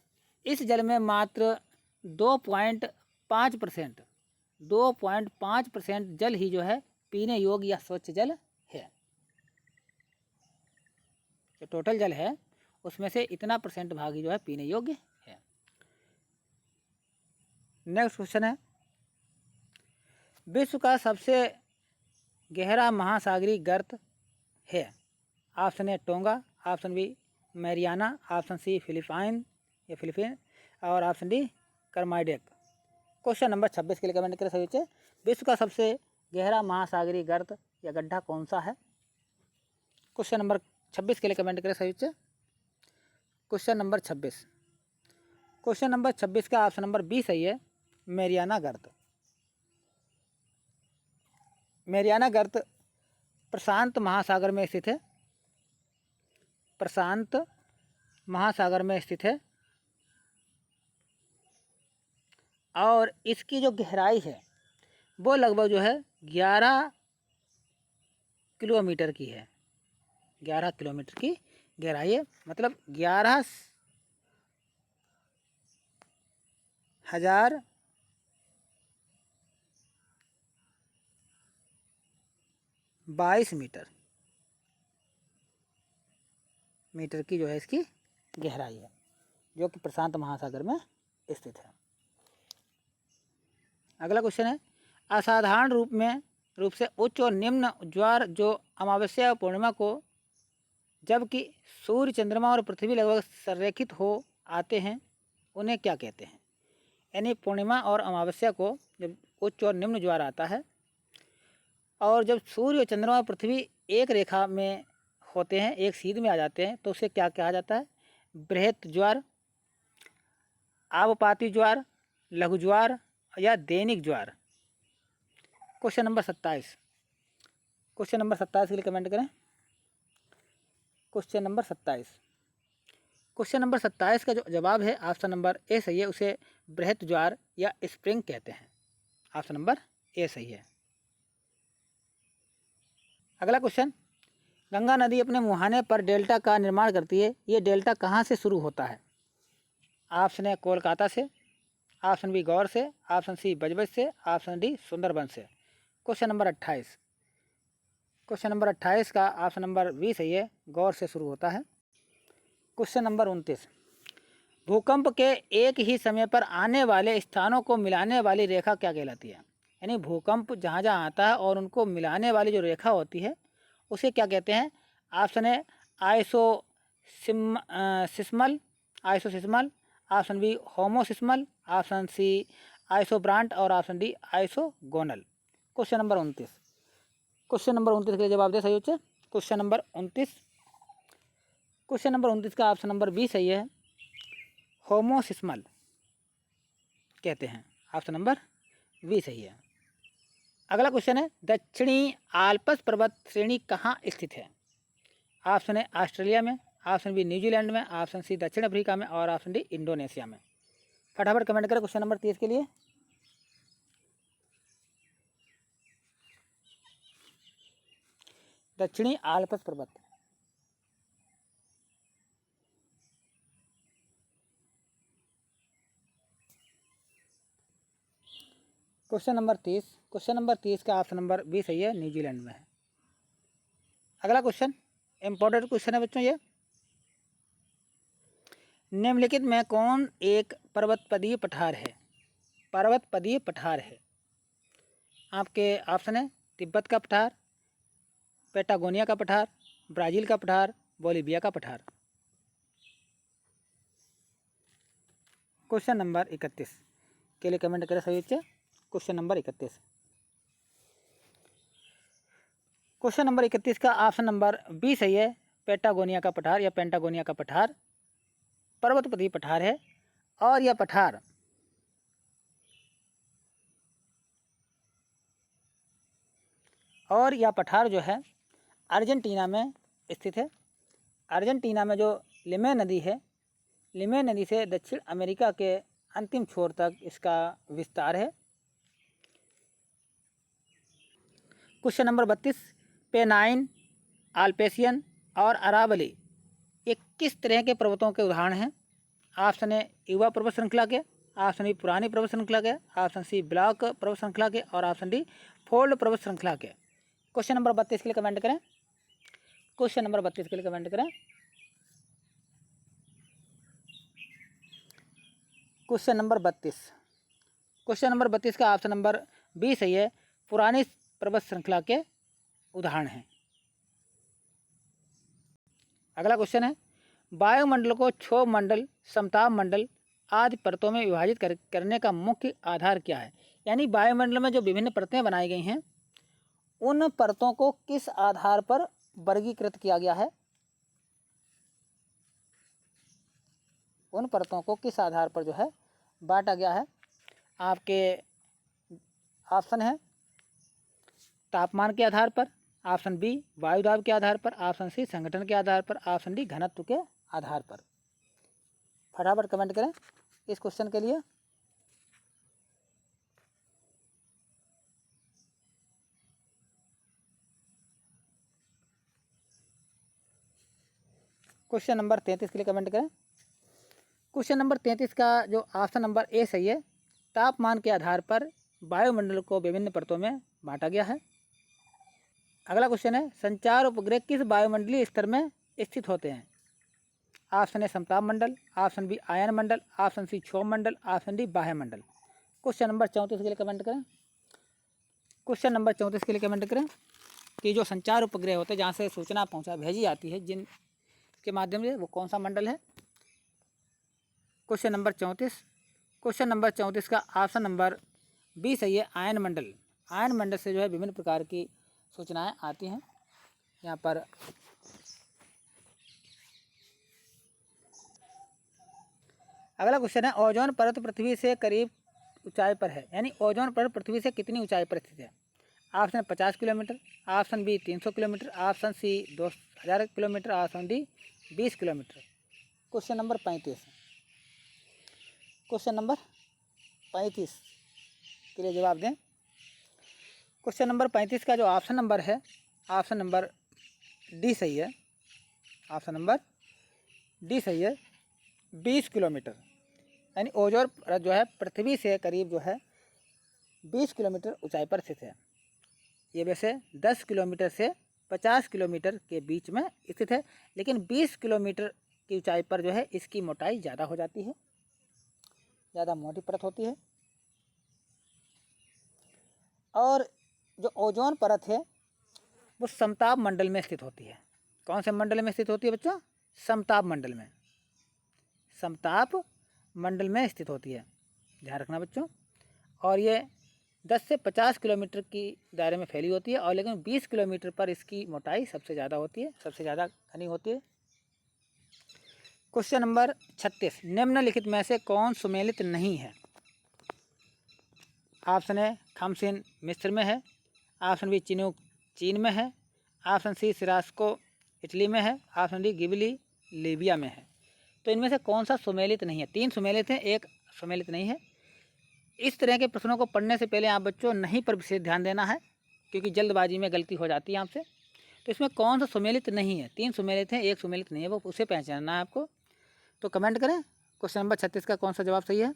A: इस जल में मात्र 2.5% जल ही जो है पीने योग्य या स्वच्छ जल है। जो टोटल जल है उसमें से इतना परसेंट भाग ही जो है पीने योग्य है। नेक्स्ट क्वेश्चन है, विश्व का सबसे गहरा महासागरीय गर्त है? Option A Tonga, option B Mariana, option C Philippine और option D Kermadec. Question number 26 के लिए कमेंट करें सभी बच्चे, विश्व का सबसे गहरा महासागरीय गर्त या गड्ढा कौन सा है? क्वेश्चन नंबर 26 के लिए कमेंट करें सभी बच्चे। क्वेश्चन नंबर 26, क्वेश्चन नंबर 26 का ऑप्शन नंबर बी सही है, मैरियाना गर्त। मैरियाना गर्त प्रशांत महासागर में स्थित है, प्रशांत महासागर में स्थित है और इसकी जो गहराई है वो लगभग जो है 11 किलोमीटर की है। 11 किलोमीटर की गहराई है, मतलब 11,000 22 मीटर की जो है इसकी गहराई है, जो कि प्रशांत महासागर में स्थित है। अगला क्वेश्चन है, असाधारण रूप से उच्च और निम्न ज्वार जो अमावस्या और पूर्णिमा को जबकि सूर्य चंद्रमा और पृथ्वी लगभग संरेखित हो आते हैं उन्हें क्या कहते हैं? यानी पूर्णिमा और अमावस्या को जब उच्च और निम्न ज्वार आता है और जब सूर्य चंद्रमा पृथ्वी एक रेखा में होते हैं, एक सीध में आ जाते हैं, तो उसे क्या कहा जाता है? बृहत ज्वार, आवपाती ज्वार, लघु ज्वार या दैनिक ज्वार। क्वेश्चन नंबर 27, क्वेश्चन नंबर 27 के लिए कमेंट करें। क्वेश्चन नंबर 27, क्वेश्चन नंबर 27 का जो जवाब है ऑप्शन नंबर ए सही है, उसे बृहत ज्वार या स्प्रिंग कहते हैं। ऑप्शन नंबर ए सही है। अगला क्वेश्चन, गंगा नदी अपने मुहाने पर डेल्टा का निर्माण करती है, ये डेल्टा कहाँ से शुरू होता है? ऑप्शन ए कोलकाता से, ऑप्शन बी गौर से, ऑप्शन सी बजबज से, ऑप्शन डी सुंदरबन से। क्वेश्चन नंबर 28, क्वेश्चन नंबर 28 का ऑप्शन नंबर बी सही है, गौर से शुरू होता है। क्वेश्चन नंबर 29, भूकंप के एक ही समय पर आने वाले स्थानों को मिलाने वाली रेखा क्या कहलाती है? यानी भूकंप जहाँ जहाँ आता है और उनको मिलाने वाली जो रेखा होती है उसे क्या कहते हैं? Option A seismal, isoseismal, option B homoseismal, option C isobront और option D isogonal. Question number 29, question number 29 के लिए जवाब दे सही उत्तर। क्वेश्चन नंबर 29, क्वेश्चन नंबर 29 का ऑप्शन नंबर बी सही है, होमोसिस्मल कहते हैं। ऑप्शन नंबर बी सही है। अगला क्वेश्चन है, दक्षिणी आल्प्स पर्वत श्रेणी कहाँ स्थित है? ऑप्शन ए ऑस्ट्रेलिया में, ऑप्शन बी न्यूजीलैंड में, ऑप्शन सी दक्षिण अफ्रीका में और ऑप्शन डी इंडोनेशिया में। फटाफट कमेंट करें क्वेश्चन नंबर 30 के लिए। दक्षिणी आल्प्स पर्वत, क्वेश्चन नंबर 30, क्वेश्चन नंबर 30 का ऑप्शन नंबर बी सही है, न्यूजीलैंड में है। अगला क्वेश्चन इंपॉर्टेंट क्वेश्चन है बच्चों, ये निम्नलिखित में कौन एक पर्वतपदीय पठार है? पर्वतपदीय पठार है। आपके ऑप्शन है तिब्बत का पठार, पेटागोनिया का पठार, ब्राज़ील का पठार, बोलीविया का पठार। क्वेश्चन नंबर 31 के लिए कमेंट करें सही बच्चे। क्वेश्चन नंबर 31, क्वेश्चन नंबर 31 का ऑप्शन नंबर बी सही है, पेटागोनिया का पठार या पेंटागोनिया का पठार पर्वतपदीय पठार है और यह पठार जो है अर्जेंटीना में स्थित है। अर्जेंटीना में जो लिमे नदी है, लिमे नदी से दक्षिण अमेरिका के अंतिम छोर तक इसका विस्तार है। क्वेश्चन नंबर 32, पेनाइन, आल्पेशियन और अरावली ये किस तरह के पर्वतों के उदाहरण हैं? ऑप्शन ए युवा पर्वत श्रृंखला के, ऑप्शन बी पुरानी पर्वत श्रृंखला के, ऑप्शन सी ब्लॉक पर्वत श्रृंखला के और ऑप्शन डी फोल्ड पर्वत श्रृंखला के। क्वेश्चन नंबर 32 के लिए कमेंट करें। क्वेश्चन नंबर 32 के लिए कमेंट करें। क्वेश्चन नंबर 32, क्वेश्चन नंबर 32 का ऑप्शन नंबर बी सही है, पुरानी पर्वत श्रृंखला के उदाहरण हैं। अगला क्वेश्चन है, वायुमंडल को क्षोभ मंडल, समताप मंडल आदि परतों में विभाजित करने का मुख्य आधार क्या है? यानी वायुमंडल में जो विभिन्न परतें बनाई गई हैं उन परतों को किस आधार पर वर्गीकृत किया गया है? उन परतों को किस आधार पर जो है बांटा गया है? आपके ऑप्शन है तापमान के आधार पर, ऑप्शन बी वायुदाब के आधार पर, ऑप्शन सी संगठन के आधार पर, ऑप्शन डी घनत्व के आधार पर। फटाफट कमेंट करें इस क्वेश्चन के लिए। क्वेश्चन नंबर 33 के लिए कमेंट करें। क्वेश्चन नंबर 33 का जो ऑप्शन नंबर ए सही है, तापमान के आधार पर वायुमंडल को विभिन्न परतों में बांटा गया है। अगला क्वेश्चन है, संचार उपग्रह किस वायुमंडलीय स्तर में स्थित होते हैं? ऑप्शन ए समताप मंडल, ऑप्शन बी आयन मंडल, ऑप्शन सी क्षोभ मंडल, ऑप्शन डी बाह्य मंडल। क्वेश्चन नंबर 34 के लिए कमेंट करें। क्वेश्चन नंबर 34 के लिए कमेंट करें कि जो संचार उपग्रह होते हैं जहाँ से सूचना भेजी जाती है जिन के माध्यम से, वो कौन सा मंडल है? क्वेश्चन नंबर 34, क्वेश्चन नंबर 34 का ऑप्शन नंबर बी सही है, आयन मंडल। आयन मंडल से जो है विभिन्न प्रकार की सूचनाएं आती हैं। यहाँ पर अगला क्वेश्चन है, ओजोन परत पृथ्वी से करीब ऊंचाई पर है, यानी ओजोन परत पृथ्वी से कितनी ऊंचाई पर स्थित है। Option 50 kilometre, option B 300 kilometre, option C 2000 kilometre, option D 20 kilometre. Question number 35, question number 35 के लिए जवाब दें। क्वेश्चन नंबर 35 का जो ऑप्शन नंबर है, ऑप्शन नंबर डी सही है, ऑप्शन नंबर डी सही है, 20 किलोमीटर, यानी ओजोन परत जो है पृथ्वी से करीब जो है 20 किलोमीटर ऊंचाई पर स्थित है। ये वैसे 10 किलोमीटर से 50 किलोमीटर के बीच में स्थित है, लेकिन 20 किलोमीटर की ऊंचाई पर जो है इसकी मोटाई ज़्यादा हो जाती है, ज़्यादा मोटी परत होती है। और जो ओजोन परत है वो समताप मंडल में स्थित होती है। कौन से मंडल में स्थित होती है बच्चों? समताप मंडल में, समताप मंडल में स्थित होती है, ध्यान रखना बच्चों। और ये 10 से 50 किलोमीटर की दायरे में फैली होती है, और लेकिन 20 किलोमीटर पर इसकी मोटाई सबसे ज़्यादा होती है, सबसे ज़्यादा घनी होती है। क्वेश्चन नंबर 36, निम्नलिखित में से कौन सुमेलित नहीं है। ऑप्शन ए खमसिन मिस्र में है, ऑप्शन बी चिनूक चीन में है, ऑप्शन सी सिरास्को इटली में है, ऑप्शन डी गिबली लीबिया में है। तो इनमें से कौन सा सुमेलित नहीं है? 3 सुमेलित हैं, एक सुमेलित नहीं है। इस तरह के प्रश्नों को पढ़ने से पहले आप बच्चों नहीं पर विशेष ध्यान देना है, क्योंकि जल्दबाजी में गलती हो जाती है आपसे। तो इसमें कौन सा सुमेलित नहीं है? 3 सुमेलित हैं, एक सुमेलित नहीं है, वो उसे पहचानना है आपको। तो कमेंट करें क्वेश्चन नंबर 36 का कौन सा जवाब सही है।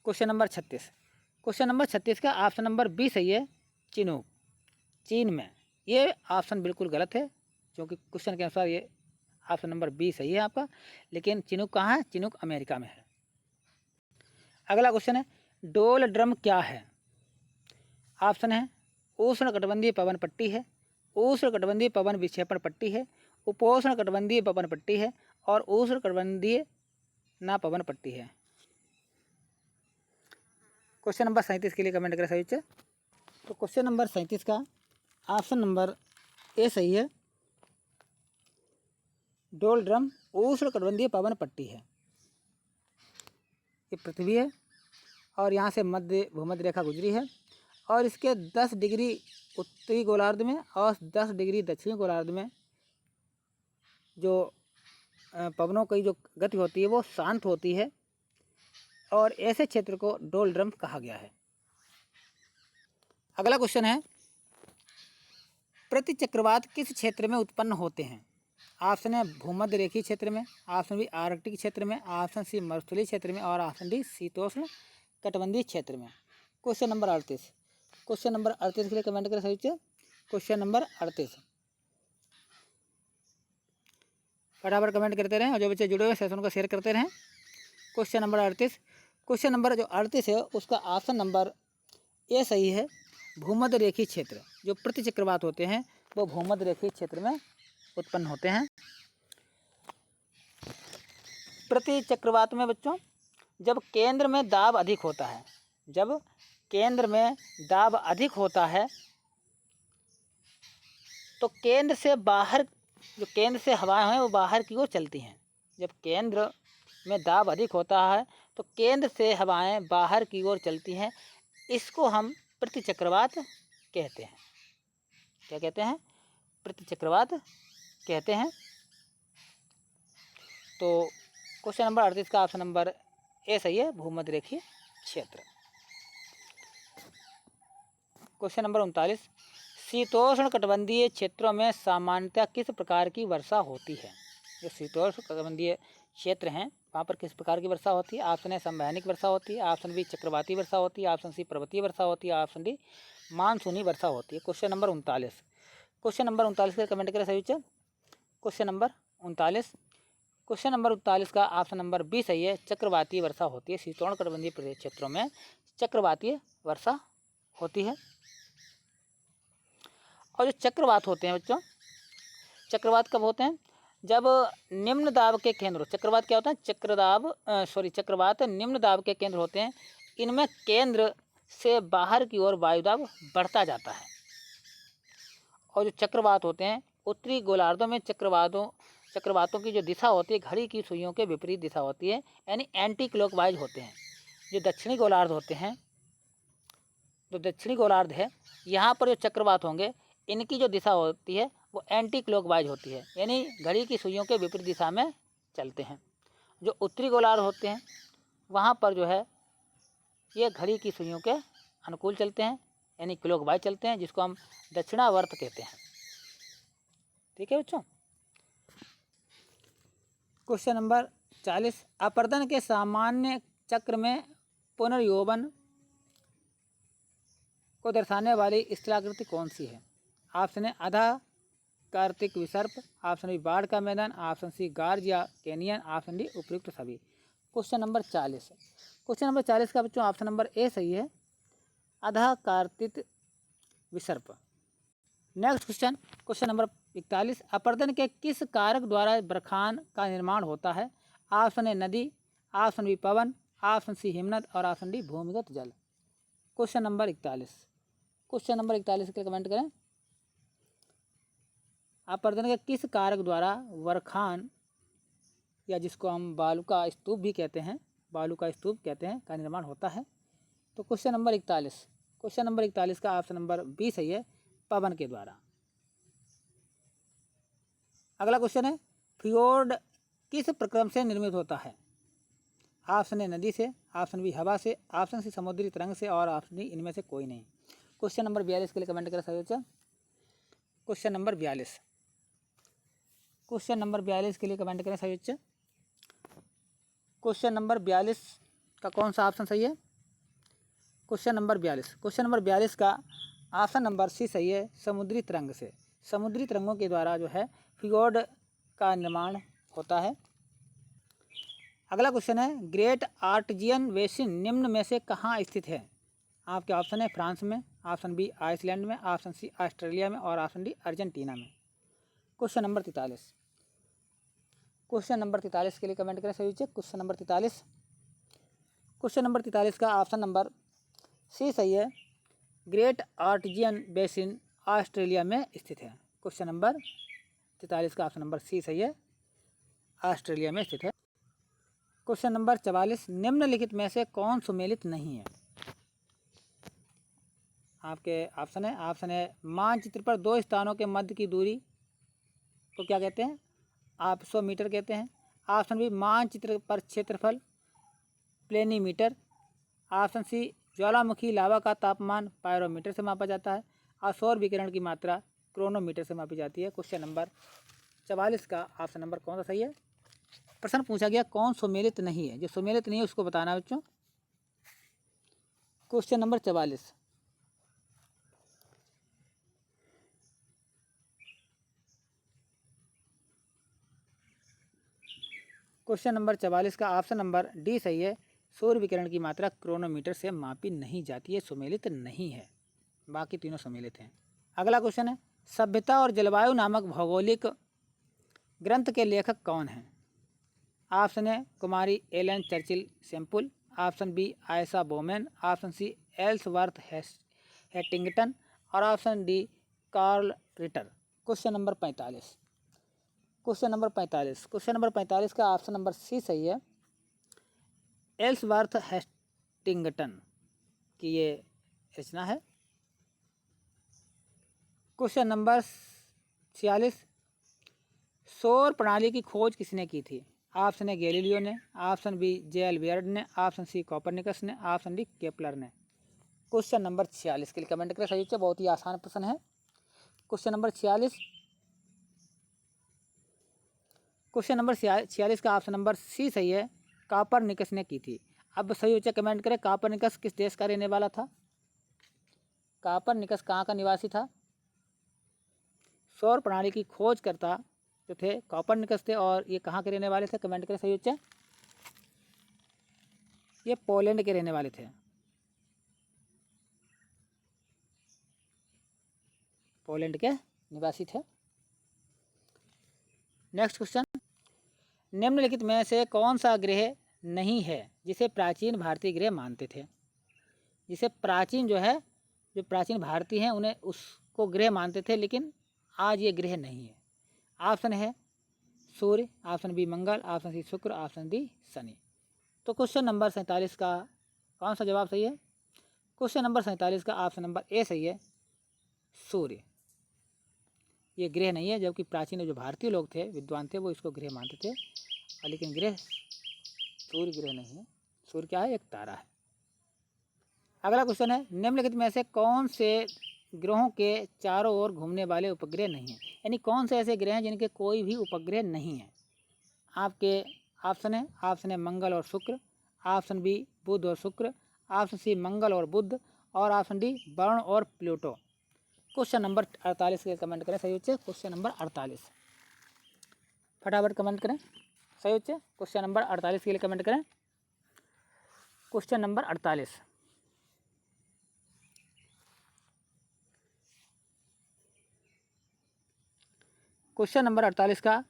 A: क्वेश्चन नंबर 36, क्वेश्चन नंबर 36 का ऑप्शन नंबर बी सही है, चिनूक चीन में। ये ऑप्शन बिल्कुल गलत है, क्योंकि क्वेश्चन के अनुसार ये ऑप्शन नंबर बी सही है आपका, लेकिन चिनूक कहाँ है? चिनूक अमेरिका में है। अगला क्वेश्चन है, डोल ड्रम क्या है। ऑप्शन है उष्ण कटिबंधीय पवन पट्टी है, उष्ण कटिबंधीय पवन विक्षेपण पट्टी है, उपोष्ण कटिबंधीय पवन पट्टी है, और उष्ण कटिबंधीय ना पवन पट्टी है। क्वेश्चन नंबर 37 के लिए कमेंट करें सही। तो क्वेश्चन नंबर 37 का ऑप्शन नंबर ए सही है, डोल ड्रम उष्ण कटिबंधीय पवन पट्टी है। ये पृथ्वी है और यहाँ से मध्य भूमध्य रेखा गुजरी है, और इसके 10 डिग्री उत्तरी गोलार्ध में और 10 डिग्री दक्षिणी गोलार्ध में जो पवनों की जो गति होती है वो शांत होती है, और ऐसे क्षेत्र को डोल ड्रम कहा गया है। अगला क्वेश्चन है, प्रतिचक्रवात किस क्षेत्र में उत्पन्न होते हैं। ऑप्शन है भूमध्य रेखीय क्षेत्र में, ऑप्शन बी आर्कटिक क्षेत्र में, ऑप्शन सी मरुस्थलीय क्षेत्र में, और ऑप्शन डी शीतोष्ण कटिबंधीय क्षेत्र में। क्वेश्चन नंबर 38, क्वेश्चन नंबर 38 के लिए कमेंट करें सही। क्वेश्चन नंबर 38 फटाफट कमेंट करते रहें, और जो बच्चे जुड़े हुए सेशन को शेयर करते रहें। क्वेश्चन नंबर 38, क्वेश्चन नंबर जो 38 है उसका ऑप्शन नंबर ए सही है, भूमध्य रेखीय क्षेत्र। जो प्रतिचक्रवात होते हैं वो भूमध्य रेखीय क्षेत्र में उत्पन्न होते हैं। प्रतिचक्रवात में बच्चों जब केंद्र में दाब अधिक होता है, जब केंद्र में दाब अधिक होता है तो केंद्र से बाहर, जो केंद्र से हवाएं हैं वो बाहर की ओर चलती हैं। जब केंद्र में दाब अधिक होता है तो केंद्र से हवाएं बाहर की ओर चलती हैं, इसको हम प्रतिचक्रवात कहते हैं। क्या कहते हैं? प्रतिचक्रवात कहते हैं। तो क्वेश्चन नंबर 38 का ऑप्शन नंबर ए सही है, भूमध्य रेखीय क्षेत्र। क्वेश्चन नंबर 39, शीतोष्ण कटिबंधीय क्षेत्रों में सामान्यतः किस प्रकार की वर्षा होती है। जो शीतोष्ण कटिबंधीय क्षेत्र हैं वहाँ पर किस प्रकार की वर्षा होती है। ऑप्शन ए संवैनिक वर्षा होती है, ऑप्शन बी चक्रवाती वर्षा होती है, ऑप्शन सी पर्वतीय वर्षा होती है, ऑप्शन डी मानसूनी वर्षा होती है। क्वेश्चन नंबर 39, क्वेश्चन नंबर 39 के कमेंट करें सही। क्वेश्चन नंबर 39, क्वेश्चन नंबर 39 का ऑप्शन नंबर बी सही है, चक्रवातीय वर्षा होती है। शीतोष्ण कटिबंधीय प्रदेश क्षेत्रों में चक्रवातीय वर्षा होती है। और जो चक्रवात होते हैं बच्चों, चक्रवात कब होते हैं? जब निम्न दाब के केंद्र, चक्रवात क्या होता है, चक्रवात निम्न दाब के केंद्र होते हैं। इनमें केंद्र से बाहर की ओर वायु दाब बढ़ता जाता है। और जो चक्रवात होते हैं, उत्तरी गोलार्धों में चक्रवातों की जो दिशा होती है घड़ी की सुइयों के विपरीत दिशा होती है, यानी एंटी क्लॉकवाइज होते हैं। जो दक्षिणी गोलार्ध होते हैं, जो दक्षिणी गोलार्ध है, यहाँ पर जो चक्रवात होंगे इनकी जो दिशा होती है वो एंटी क्लॉकवाइज होती है, यानी घड़ी की सुइयों के विपरीत दिशा में चलते हैं। जो उत्तरी गोलार्ध होते हैं वहाँ पर जो है ये घड़ी की सुइयों के अनुकूल चलते हैं, यानी क्लॉकवाइज चलते हैं, जिसको हम दक्षिणावर्त कहते हैं। ठीक है बच्चों। क्वेश्चन नंबर 40, अपर्दन के सामान्य चक्र में पुनर्यौवन को दर्शाने वाली स्थलाकृति कौन सी है? ऑप्शन ए आधा कार्तिक विसर्प, ऑप्शन बी बाढ़ का मैदान, ऑप्शन सी गार्ज या कैनियन, ऑप्शन डी उपयुक्त सभी। क्वेश्चन नंबर 40, क्वेश्चन नंबर 40 का बच्चों ऑप्शन नंबर ए सही है, आधा कार्तिक विसर्प। नेक्स्ट क्वेश्चन, क्वेश्चन नंबर 41, अपर्दन के किस कारक द्वारा बरखान का निर्माण होता है? ऑप्शन ए नदी, ऑप्शन बी पवन, ऑप्शन सी हिमनद और ऑप्शन डी भूमिगत जल। क्वेश्चन नंबर 41, क्वेश्चन नंबर 41 के कमेंट करें। अपर्दन के किस कारक द्वारा बरखान, या जिसको हम बालू का स्तूप भी कहते हैं, का निर्माण होता है? तो क्वेश्चन नंबर 41 का ऑप्शन नंबर बी सही है, पवन के द्वारा। अगला क्वेश्चन है, फ्योर्ड किस प्रक्रम से निर्मित होता है? ऑप्शन ए नदी से, ऑप्शन बी हवा से, ऑप्शन सी समुद्री तरंग से और ऑप्शन डी इनमें से कोई नहीं। क्वेश्चन नंबर 42 के लिए कमेंट करें सभी बच्चा। क्वेश्चन नंबर 42, क्वेश्चन नंबर 42 के लिए कमेंट करें सभी बच्चे। क्वेश्चन नंबर 42 का कौन सा ऑप्शन सही है? क्वेश्चन नंबर 42 का ऑप्शन नंबर सी सही है, समुद्री तरंग से। समुद्री तरंगों के द्वारा जो है फ्योर्ड का निर्माण होता है। अगला क्वेश्चन है, ग्रेट आर्टेजियन बेसिन निम्न में से कहाँ स्थित है? आपके ऑप्शन है फ्रांस में, ऑप्शन बी आइसलैंड में, ऑप्शन सी ऑस्ट्रेलिया में और ऑप्शन डी अर्जेंटीना में। क्वेश्चन नंबर 43, क्वेश्चन नंबर 43 के लिए कमेंट करें सभी बच्चे। क्वेश्चन नंबर 43, क्वेश्चन नंबर 43 का ऑप्शन नंबर सी सही है, ग्रेट आर्टेजियन बेसिन ऑस्ट्रेलिया में स्थित है। क्वेश्चन नंबर 43 का ऑप्शन नंबर सी सही है, ऑस्ट्रेलिया में स्थित है। क्वेश्चन नंबर 44, निम्नलिखित में से कौन सुमेलित नहीं है? आपके ऑप्शन है मानचित्र पर दो स्थानों के मध्य की दूरी को क्या कहते हैं? आप 100 मीटर कहते हैं। ऑप्शन बी मानचित्र पर क्षेत्रफल प्लेनीमीटर, ऑप्शन सी ज्वालामुखी लावा का तापमान पायरोमीटर से मापा जाता है और सौर विकिरण की मात्रा क्रोनोमीटर से मापी जाती है। क्वेश्चन नंबर 44 का ऑप्शन नंबर कौन सा सही है? प्रश्न पूछा गया कौन सुमेलित नहीं है, जो सुमेलित नहीं है उसको बताना बच्चों। क्वेश्चन नंबर 44, क्वेश्चन नंबर 44 का ऑप्शन नंबर डी सही है, सूर्य विकिरण की मात्रा क्रोनोमीटर से मापी नहीं जाती है, सुमेलित नहीं है, बाकी तीनों सुमेलित हैं। अगला क्वेश्चन है, सभ्यता और जलवायु नामक भौगोलिक ग्रंथ के लेखक कौन हैं? ऑप्शन ए कुमारी Ellen Churchill Semple, option B Isaiah Bowman, option C Ellsworth Huntington और option D Carl Ritter. Question number 45, question number 45 का ऑप्शन नंबर सी सही है, एल्सवर्थ हैटिंगटन की ये रचना है। क्वेश्चन नंबर 46, सौर प्रणाली की खोज किसने की थी? ऑप्शन ए गैलीलियो ने, ऑप्शन बी जे.एल. बेयर्ड ने, ऑप्शन सी कोपरनिकस ने, ऑप्शन डी केपलर ने। क्वेश्चन नंबर 46 के लिए कमेंट करें सही, बहुत ही आसान प्रश्न है। क्वेश्चन नंबर 46, क्वेश्चन नंबर 46 का ऑप्शन नंबर सी सही है, कोपरनिकस ने की थी। अब सही बच्चे कमेंट करें, कोपरनिकस किस देश का रहने वाला था? कोपरनिकस कहाँ का निवासी था? सौर प्रणाली की खोजकर्ता जो थे कोपरनिकस थे, और ये कहाँ के रहने वाले थे? कमेंट करें सही बच्चे। ये पोलैंड के रहने वाले थे, पोलैंड के निवासी थे। नेक्स्ट क्वेश्चन, निम्नलिखित में से कौन सा ग्रह नहीं है जिसे प्राचीन भारतीय ग्रह मानते थे? जिसे प्राचीन जो प्राचीन भारतीय हैं उन्हें उसको ग्रह मानते थे, लेकिन आज ये ग्रह नहीं है। ऑप्शन है सूर्य, ऑप्शन बी मंगल, ऑप्शन सी शुक्र, ऑप्शन डी शनि। तो क्वेश्चन नंबर 47 का कौन सा जवाब सही है? क्वेश्चन नंबर 47 का ऑप्शन नंबर ए सही है, सूर्य। ये ग्रह नहीं है, जबकि प्राचीन जो भारतीय लोग थे, विद्वान थे, वो इसको ग्रह मानते थे, लेकिन ग्रह सूर्य ग्रह नहीं है। सूर्य क्या है? एक तारा है। अगला क्वेश्चन है, निम्नलिखित में से कौन से ग्रहों के चारों ओर घूमने वाले उपग्रह नहीं हैं? यानी कौन से ऐसे ग्रह हैं जिनके कोई भी उपग्रह नहीं है? आपके ऑप्शन है मंगल और शुक्र, ऑप्शन बी बुध और शुक्र, ऑप्शन सी मंगल और बुध, और ऑप्शन डी वरुण और प्लूटो। क्वेश्चन नंबर 48 के कमेंट करें सही उत्तर। क्वेश्चन नंबर 48 फटाफट कमेंट करें सही उत्तर। क्वेश्चन नंबर 48 के लिए कमेंट करें। क्वेश्चन नंबर 48, क्वेश्चन नंबर 48 का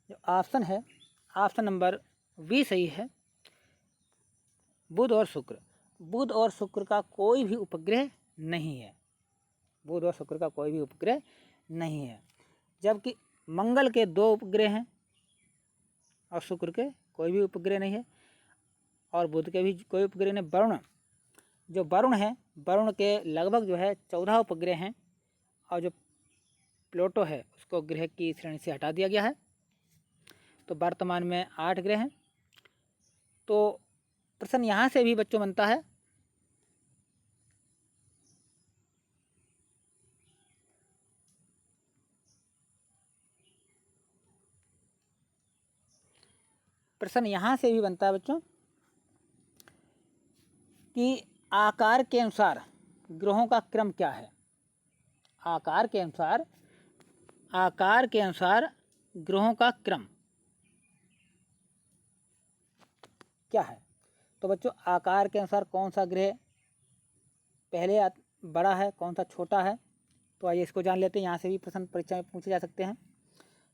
A: जो ऑप्शन है, ऑप्शन नंबर बी सही है, बुध और शुक्र। बुध और शुक्र का कोई भी उपग्रह नहीं है। बुध और शुक्र का कोई भी उपग्रह नहीं है, जबकि मंगल के 2 उपग्रह हैं और शुक्र के कोई भी उपग्रह नहीं है, और बुध के भी कोई उपग्रह नहीं। वरुण है, वरुण के लगभग 14 उपग्रह हैं, और जो प्लूटो है उसको ग्रह की श्रेणी से हटा दिया गया है। तो वर्तमान में 8 ग्रह हैं। तो प्रश्न यहाँ से भी बच्चों बनता है, बच्चों कि आकार के अनुसार ग्रहों का क्रम क्या है? आकार के अनुसार ग्रहों का क्रम क्या है? तो बच्चों आकार के अनुसार कौन सा ग्रह पहले बड़ा है, कौन सा छोटा है? तो आइए इसको जान लेते हैं। यहाँ से भी प्रश्न परीक्षा में पूछे जा सकते हैं।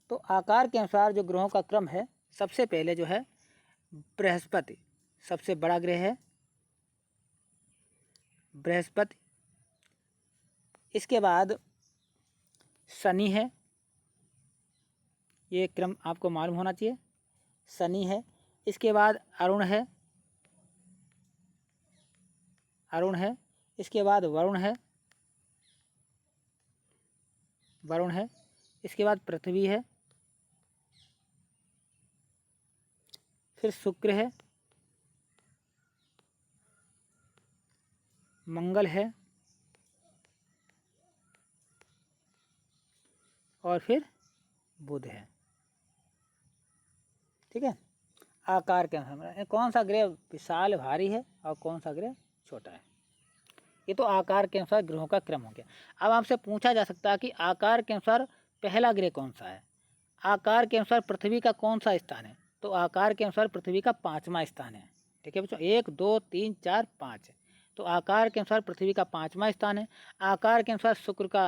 A: तो आकार के अनुसार जो ग्रहों का क्रम है, सबसे पहले जो है बृहस्पति सबसे बड़ा ग्रह है, बृहस्पति। इसके बाद शनि है, ये क्रम आपको मालूम होना चाहिए, शनि है। इसके बाद अरुण है, इसके बाद वरुण है, इसके बाद पृथ्वी है, फिर शुक्र है, मंगल है, और फिर बुध है। ठीक है, आकार के अनुसार कौन सा ग्रह विशाल भारी है और कौन सा ग्रह छोटा है, ये तो आकार के अनुसार ग्रहों का क्रम हो गया। अब आपसे पूछा जा सकता है कि आकार के अनुसार पहला ग्रह कौन सा है? आकार के अनुसार पृथ्वी का कौन सा स्थान है? तो आकार के अनुसार पृथ्वी का 5वां स्थान है। ठीक है बच्चों, 1 2 3 4 5। तो आकार के अनुसार पृथ्वी का 5वां स्थान है। आकार के अनुसार शुक्र का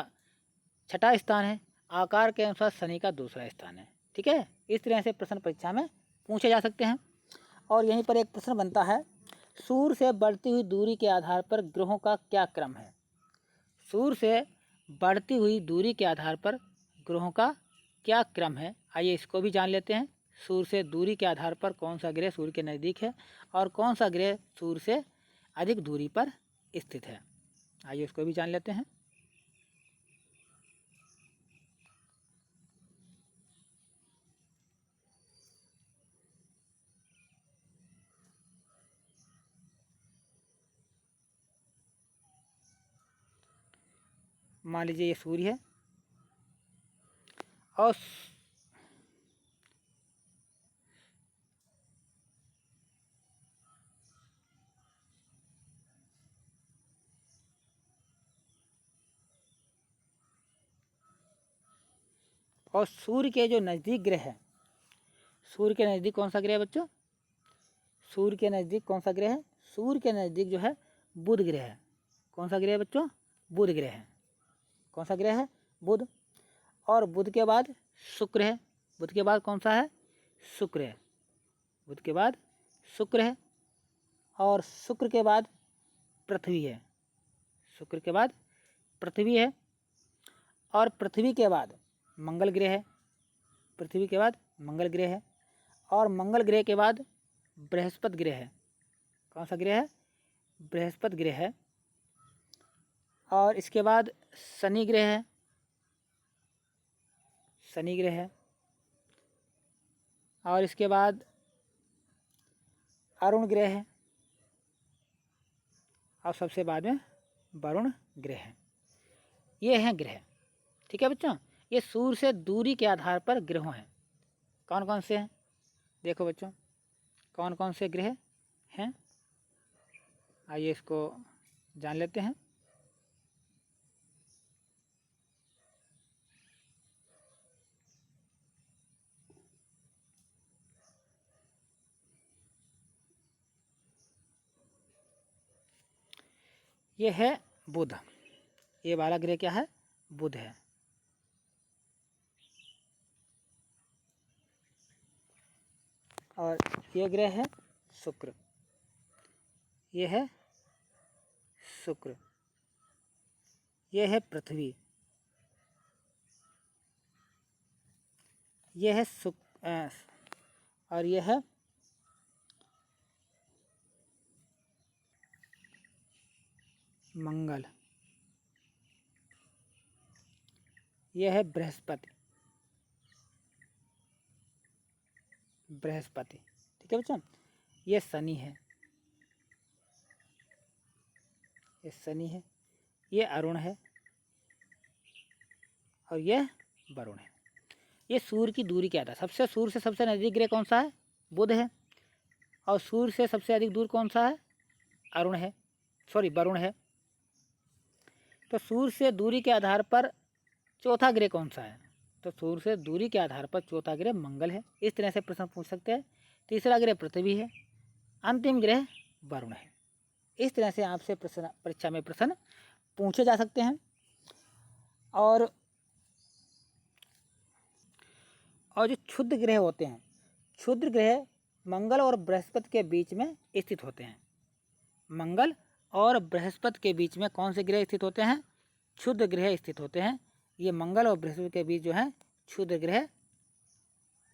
A: 6ठा स्थान है। आकार के अनुसार शनि का 2रा स्थान है। ठीक है, इस तरह से प्रश्न परीक्षा में पूछे जा सकते हैं। और यहीं पर एक प्रश्न बनता है, सूर्य से बढ़ती हुई दूरी के आधार पर ग्रहों का क्या क्रम है? सूर्य से बढ़ती हुई दूरी के आधार पर ग्रहों का क्या क्रम है? आइए इसको भी जान लेते हैं। सूर्य से दूरी के आधार पर कौन सा ग्रह सूर्य के नज़दीक है और कौन सा ग्रह सूर्य से अधिक दूरी पर स्थित है? आइए इसको भी जान लेते हैं। मान लीजिए ये सूर्य है और सूर्य के जो नज़दीक ग्रह है, सूर्य के नज़दीक कौन सा ग्रह है बच्चों? सूर्य के नज़दीक कौन सा ग्रह है? सूर्य के नज़दीक जो है बुध ग्रह है। कौन सा ग्रह है बच्चों? बुध ग्रह है। कौन सा ग्रह है? बुध। और बुध के बाद शुक्र है। बुध के बाद कौन सा है? शुक्र है। बुध के बाद शुक्र है और शुक्र के बाद पृथ्वी है। शुक्र के बाद पृथ्वी है और पृथ्वी के बाद मंगल ग्रह है। पृथ्वी के बाद मंगल ग्रह है और मंगल ग्रह के बाद बृहस्पति ग्रह है। कौन सा ग्रह है? बृहस्पति ग्रह है। और इसके बाद शनि ग्रह है। शनि ग्रह है और इसके बाद अरुण ग्रह है और सबसे बाद में वरुण ग्रह है। ये हैं ग्रह। ठीक है बच्चों, ये सूर्य से दूरी के आधार पर ग्रहों हैं। कौन कौन से हैं? देखो बच्चों, कौन कौन से ग्रह हैं, आइए इसको जान लेते हैं। ये है बुध। ये वाला ग्रह क्या है? बुध है। और ये ग्रह है शुक्र। ये है शुक्र। ये है पृथ्वी। ये है और ये है मंगल। ये है बृहस्पति। बृहस्पति। ठीक है बच्चों, ये शनि है। ये शनि है। ये अरुण है और ये वरुण है। ये सूर्य की दूरी क्या था? सूर्य से सबसे नज़दीक ग्रह कौन सा है? बुध है। और सूर्य से सबसे अधिक दूर कौन सा है? अरुण है, सॉरी वरुण है। तो सूर्य से दूरी के आधार पर चौथा ग्रह कौन सा है? तो सूर्य से दूरी के आधार पर चौथा ग्रह मंगल है। इस तरह से प्रश्न पूछ सकते हैं। तीसरा ग्रह पृथ्वी है। अंतिम ग्रह वरुण है। इस तरह से आपसे प्रश्न परीक्षा में प्रश्न पूछे जा सकते हैं। और जो क्षुद्र ग्रह होते हैं, क्षुद्र ग्रह मंगल और बृहस्पति के बीच में स्थित होते हैं। मंगल और बृहस्पति के बीच में कौन से ग्रह स्थित होते हैं? क्षुद्र ग्रह स्थित होते हैं। ये मंगल और बृहस्पति के बीच जो है क्षुद्र ग्रह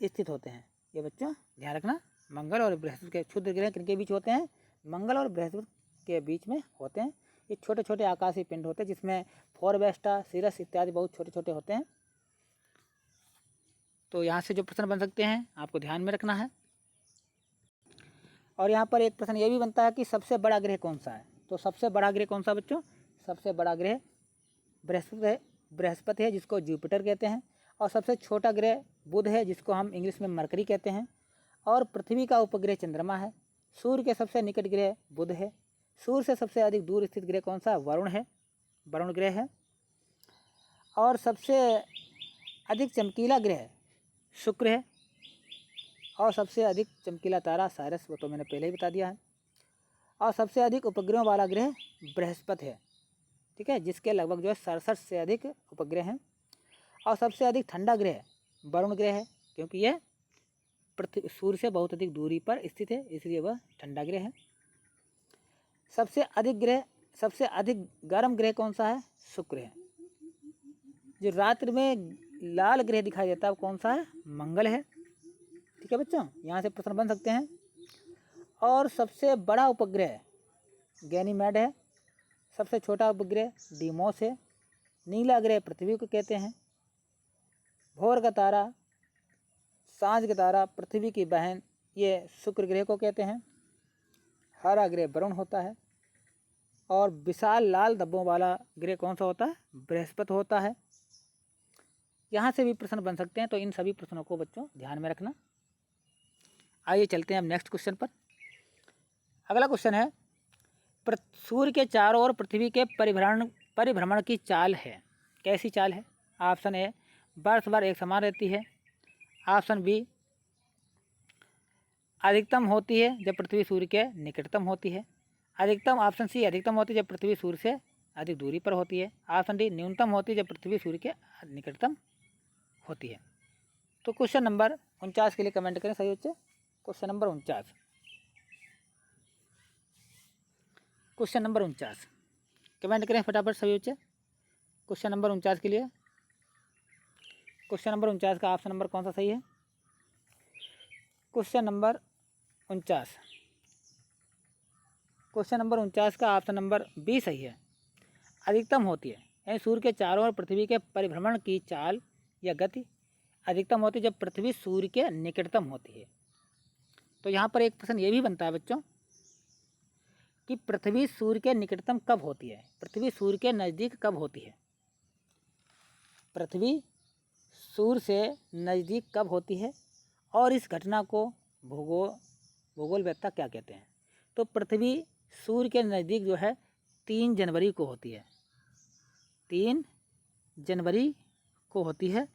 A: स्थित होते हैं। ये बच्चों ध्यान रखना, मंगल और बृहस्पति के क्षुद्र ग्रह किनके बीच होते हैं? मंगल और बृहस्पति के बीच में होते हैं। ये छोटे छोटे आकाशीय पिंड होते हैं जिसमें फोरवेस्टा, सिरस इत्यादि बहुत छोटे छोटे होते हैं। तो यहाँ से जो प्रश्न बन सकते हैं आपको ध्यान में रखना है। और यहाँ पर एक प्रश्न ये भी बनता है कि सबसे बड़ा ग्रह कौन सा है? तो सबसे बड़ा ग्रह कौन सा बच्चों? सबसे बड़ा ग्रह बृहस्पति है जिसको जुपिटर कहते हैं। और सबसे छोटा ग्रह बुध है जिसको हम इंग्लिश में मरकरी कहते हैं। और पृथ्वी का उपग्रह चंद्रमा है। सूर्य के सबसे निकट ग्रह बुध है। सूर्य से सबसे अधिक दूर स्थित ग्रह कौन सा? वरुण है, वरुण ग्रह है। और सबसे अधिक चमकीला ग्रह शुक्र है। और सबसे अधिक चमकीला तारा साइरस, वो तो मैंने पहले ही बता दिया है। और सबसे अधिक उपग्रहों वाला ग्रह बृहस्पति है। ठीक है, जिसके लगभग जो है 67 से अधिक उपग्रह हैं। और सबसे अधिक ठंडा ग्रह वरुण ग्रह है, क्योंकि यह सूर्य से बहुत अधिक दूरी पर स्थित है, इसलिए वह ठंडा ग्रह है। सबसे अधिक गर्म ग्रह कौन सा है? शुक्र है। जो रात्रि में लाल ग्रह दिखाई देता है कौन सा है? मंगल है। ठीक है बच्चों, यहाँ से प्रश्न बन सकते हैं। और सबसे बड़ा उपग्रह गैनीमेड है। सबसे छोटा उपग्रह डीमोस है। नीला ग्रह पृथ्वी को कहते हैं। भोर का तारा, सांझ का तारा, पृथ्वी की बहन, ये शुक्र ग्रह को कहते हैं। हरा ग्रह वरुण होता है। और विशाल लाल धब्बों वाला ग्रह कौन सा होता है? बृहस्पति होता है। यहाँ से भी प्रश्न बन सकते हैं, तो इन सभी प्रश्नों को बच्चों ध्यान में रखना। आइए चलते हैं अब नेक्स्ट क्वेश्चन पर। अगला क्वेश्चन है, सूर्य के चारों ओर पृथ्वी के परिभ्रमण की चाल है। कैसी चाल है? ऑप्शन ए, वर्ष भर एक समान रहती है। ऑप्शन बी, अधिकतम होती है जब पृथ्वी सूर्य के निकटतम होती है। ऑप्शन सी, अधिकतम होती है जब पृथ्वी सूर्य से अधिक दूरी पर होती है। ऑप्शन डी, न्यूनतम होती है जब पृथ्वी सूर्य के निकटतम होती है। तो क्वेश्चन नंबर 49 के लिए कमेंट करें सही बच्चे। Question number 49, question number 49 comment करें फटाफट सभी बच्चे। क्वेश्चन नंबर 49 के लिए, क्वेश्चन नंबर 49 का ऑप्शन नंबर कौन सा सही है? क्वेश्चन नंबर 49, क्वेश्चन नंबर 49 का ऑप्शन नंबर बी सही है। अधिकतम होती है, यानी सूर्य के चारों ओर पृथ्वी के परिभ्रमण की चाल या गति अधिकतम होती है जब पृथ्वी सूर्य के निकटतम होती है। तो यहाँ पर एक प्रश्न ये भी बनता है बच्चों कि पृथ्वी सूर्य के निकटतम कब होती है, पृथ्वी सूर्य के नज़दीक कब होती है? पृथ्वी सूर्य से नज़दीक कब होती है और इस घटना को भूगोलवेत्ता क्या कहते हैं? तो पृथ्वी सूर्य के नज़दीक जो है 3 जनवरी को होती है, 3 जनवरी को होती है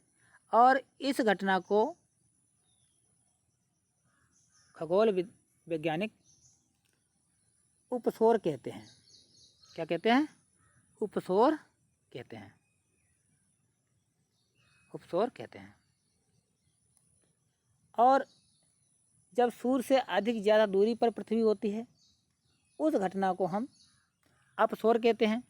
A: और इस घटना को खगोल वैज्ञानिक उपसौर कहते हैं। क्या कहते हैं? उपसौर कहते हैं, उपसौर कहते हैं। और जब सूर्य से अधिक ज़्यादा दूरी पर पृथ्वी होती है उस घटना को हम अपसौर कहते हैं।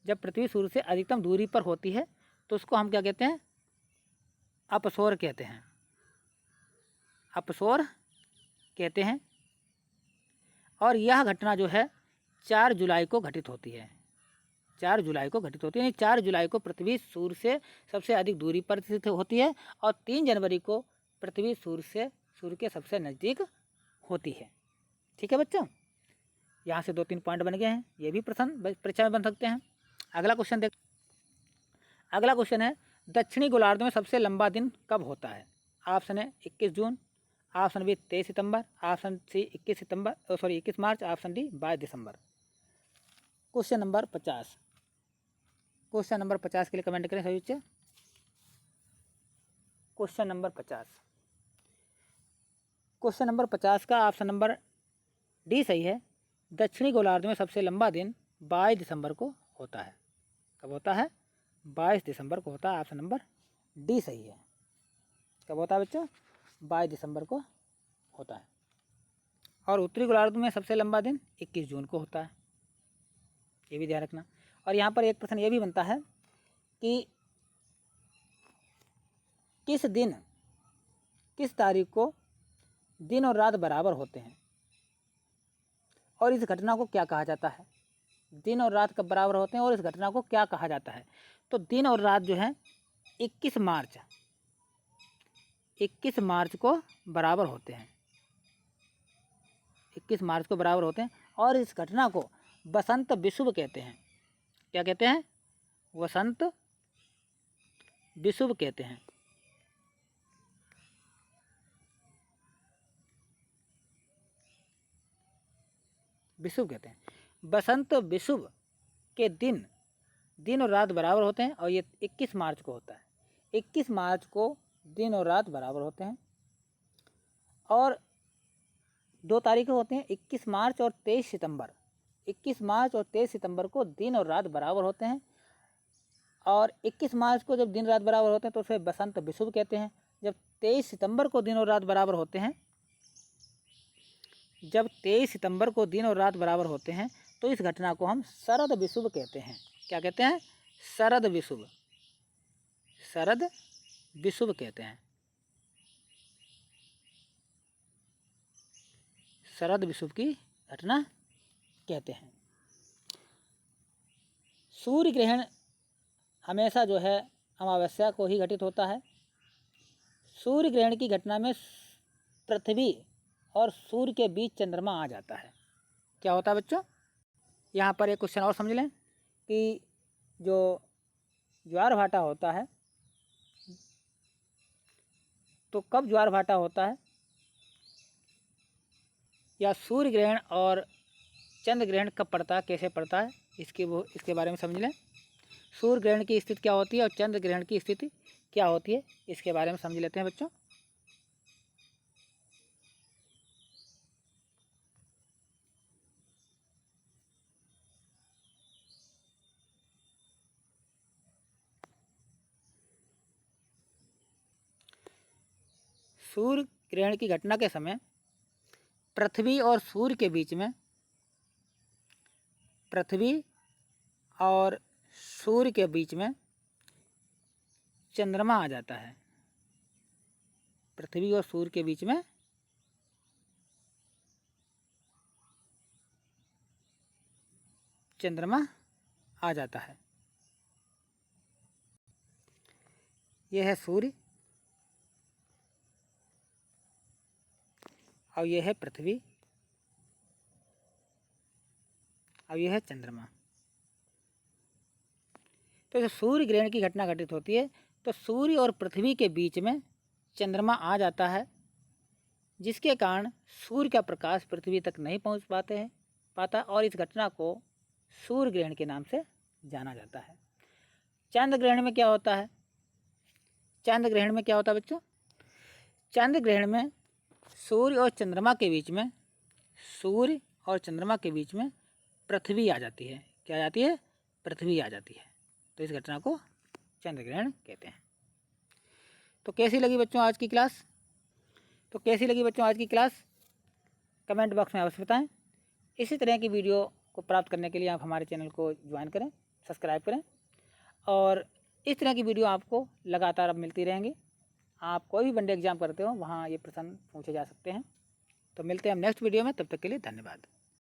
A: जब पृथ्वी सूर्य से अधिकतम दूरी पर होती है तो उसको हम क्या कहते हैं? अपसौर कहते हैं, अपसौर कहते हैं। और यह घटना जो है 4 जुलाई को घटित होती है, 4 जुलाई को घटित होती है। यानी 4 जुलाई को पृथ्वी सूर्य से सबसे अधिक दूरी पर स्थित होती है और 3 जनवरी को पृथ्वी सूर्य के सबसे नज़दीक होती है। ठीक है बच्चों, यहाँ से 2-3 पॉइंट बन गए हैं, ये भी प्रश्न परीक्षा में बन सकते हैं। अगला क्वेश्चन देख, अगला क्वेश्चन है दक्षिणी गोलार्ध में सबसे लंबा दिन कब होता है? ऑप्शन है 21 जून, ऑप्शन बी 23 सितंबर, ऑप्शन सी 21 मार्च, ऑप्शन डी 22 दिसंबर। क्वेश्चन नंबर 50, क्वेश्चन नंबर 50 के लिए कमेंट करें सभी बच्चे। क्वेश्चन नंबर 50, क्वेश्चन नंबर 50 का ऑप्शन नंबर डी सही है। दक्षिणी गोलार्ध में सबसे लंबा दिन 22 दिसंबर को होता है। कब होता है? 22 दिसंबर को होता है। ऑप्शन नंबर डी सही है। कब होता है बच्चों? 22 दिसंबर को होता है। और उत्तरी गोलार्ध में सबसे लंबा दिन 21 जून को होता है, ये भी ध्यान रखना। और यहाँ पर एक प्रश्न ये भी बनता है कि किस दिन, किस तारीख को दिन और रात बराबर होते हैं और इस घटना को क्या कहा जाता है? दिन और रात कब बराबर होते हैं और इस घटना को क्या कहा जाता है? तो दिन और रात जो है 21 मार्च को बराबर होते हैं, 21 मार्च को बराबर होते हैं। और इस घटना को वसंत विषुव कहते हैं। क्या कहते हैं? वसंत विषुव कहते हैं। विषुव कहते हैं। वसंत विषुव के दिन और रात बराबर होते हैं और ये 21 मार्च को होता है। 21 मार्च को दिन और रात बराबर होते हैं और 2 तारीखें होती हैं 21 मार्च और 23 सितंबर। 21 मार्च और 23 सितंबर को दिन और रात बराबर होते हैं और 21 मार्च को जब दिन रात बराबर होते हैं तो उसे बसंत विषुव कहते हैं। जब 23 सितंबर को दिन और रात बराबर होते हैं, जब 23 सितंबर को दिन और रात बराबर होते हैं तो इस घटना को हम शरद विषुव कहते हैं। क्या कहते हैं? शरद विषुव, शरद विषुव कहते हैं, शरद विषुव की घटना कहते हैं। सूर्य ग्रहण हमेशा जो है अमावस्या को ही घटित होता है। सूर्य ग्रहण की घटना में पृथ्वी और सूर्य के बीच चंद्रमा आ जाता है। क्या होता है बच्चों? यहाँ पर एक क्वेश्चन और समझ लें कि जो ज्वार भाटा होता है तो कब ज्वार भाटा होता है, या सूर्य ग्रहण और चंद्र ग्रहण कब पड़ता है, कैसे पड़ता है, इसके बारे में समझ लें। सूर्य ग्रहण की स्थिति क्या होती है और चंद्र ग्रहण की स्थिति क्या होती है, इसके बारे में समझ लेते हैं बच्चों। सूर्य ग्रहण की घटना के समय पृथ्वी और सूर्य के बीच में, पृथ्वी और सूर्य के बीच में चंद्रमा आ जाता है। पृथ्वी और सूर्य के बीच में चंद्रमा आ जाता है। यह है सूर्य और यह है पृथ्वी और यह है चंद्रमा। तो जब सूर्य ग्रहण की घटना घटित होती है तो सूर्य और पृथ्वी के बीच में चंद्रमा आ जाता है, जिसके कारण सूर्य का प्रकाश पृथ्वी तक नहीं पहुंच पाता और इस घटना को सूर्य ग्रहण के नाम से जाना जाता है। चंद्र ग्रहण में क्या होता है? चंद्र ग्रहण में क्या होता है बच्चों? चंद्र ग्रहण में सूर्य और चंद्रमा के बीच में, सूर्य और चंद्रमा के बीच में पृथ्वी आ जाती है। क्या आ जाती है? पृथ्वी आ जाती है। तो इस घटना को चंद्र ग्रहण कहते हैं। तो कैसी लगी बच्चों आज की क्लास? कमेंट बॉक्स में अवश्य बताएं। इसी तरह की वीडियो को प्राप्त करने के लिए आप हमारे चैनल को ज्वाइन करें, सब्सक्राइब करें और इस तरह की वीडियो आपको लगातार अब मिलती रहेंगी। आप कोई भी वनडे एग्जाम करते हो वहाँ ये प्रश्न पूछे जा सकते हैं। तो मिलते हैं हम नेक्स्ट वीडियो में, तब तक के लिए धन्यवाद।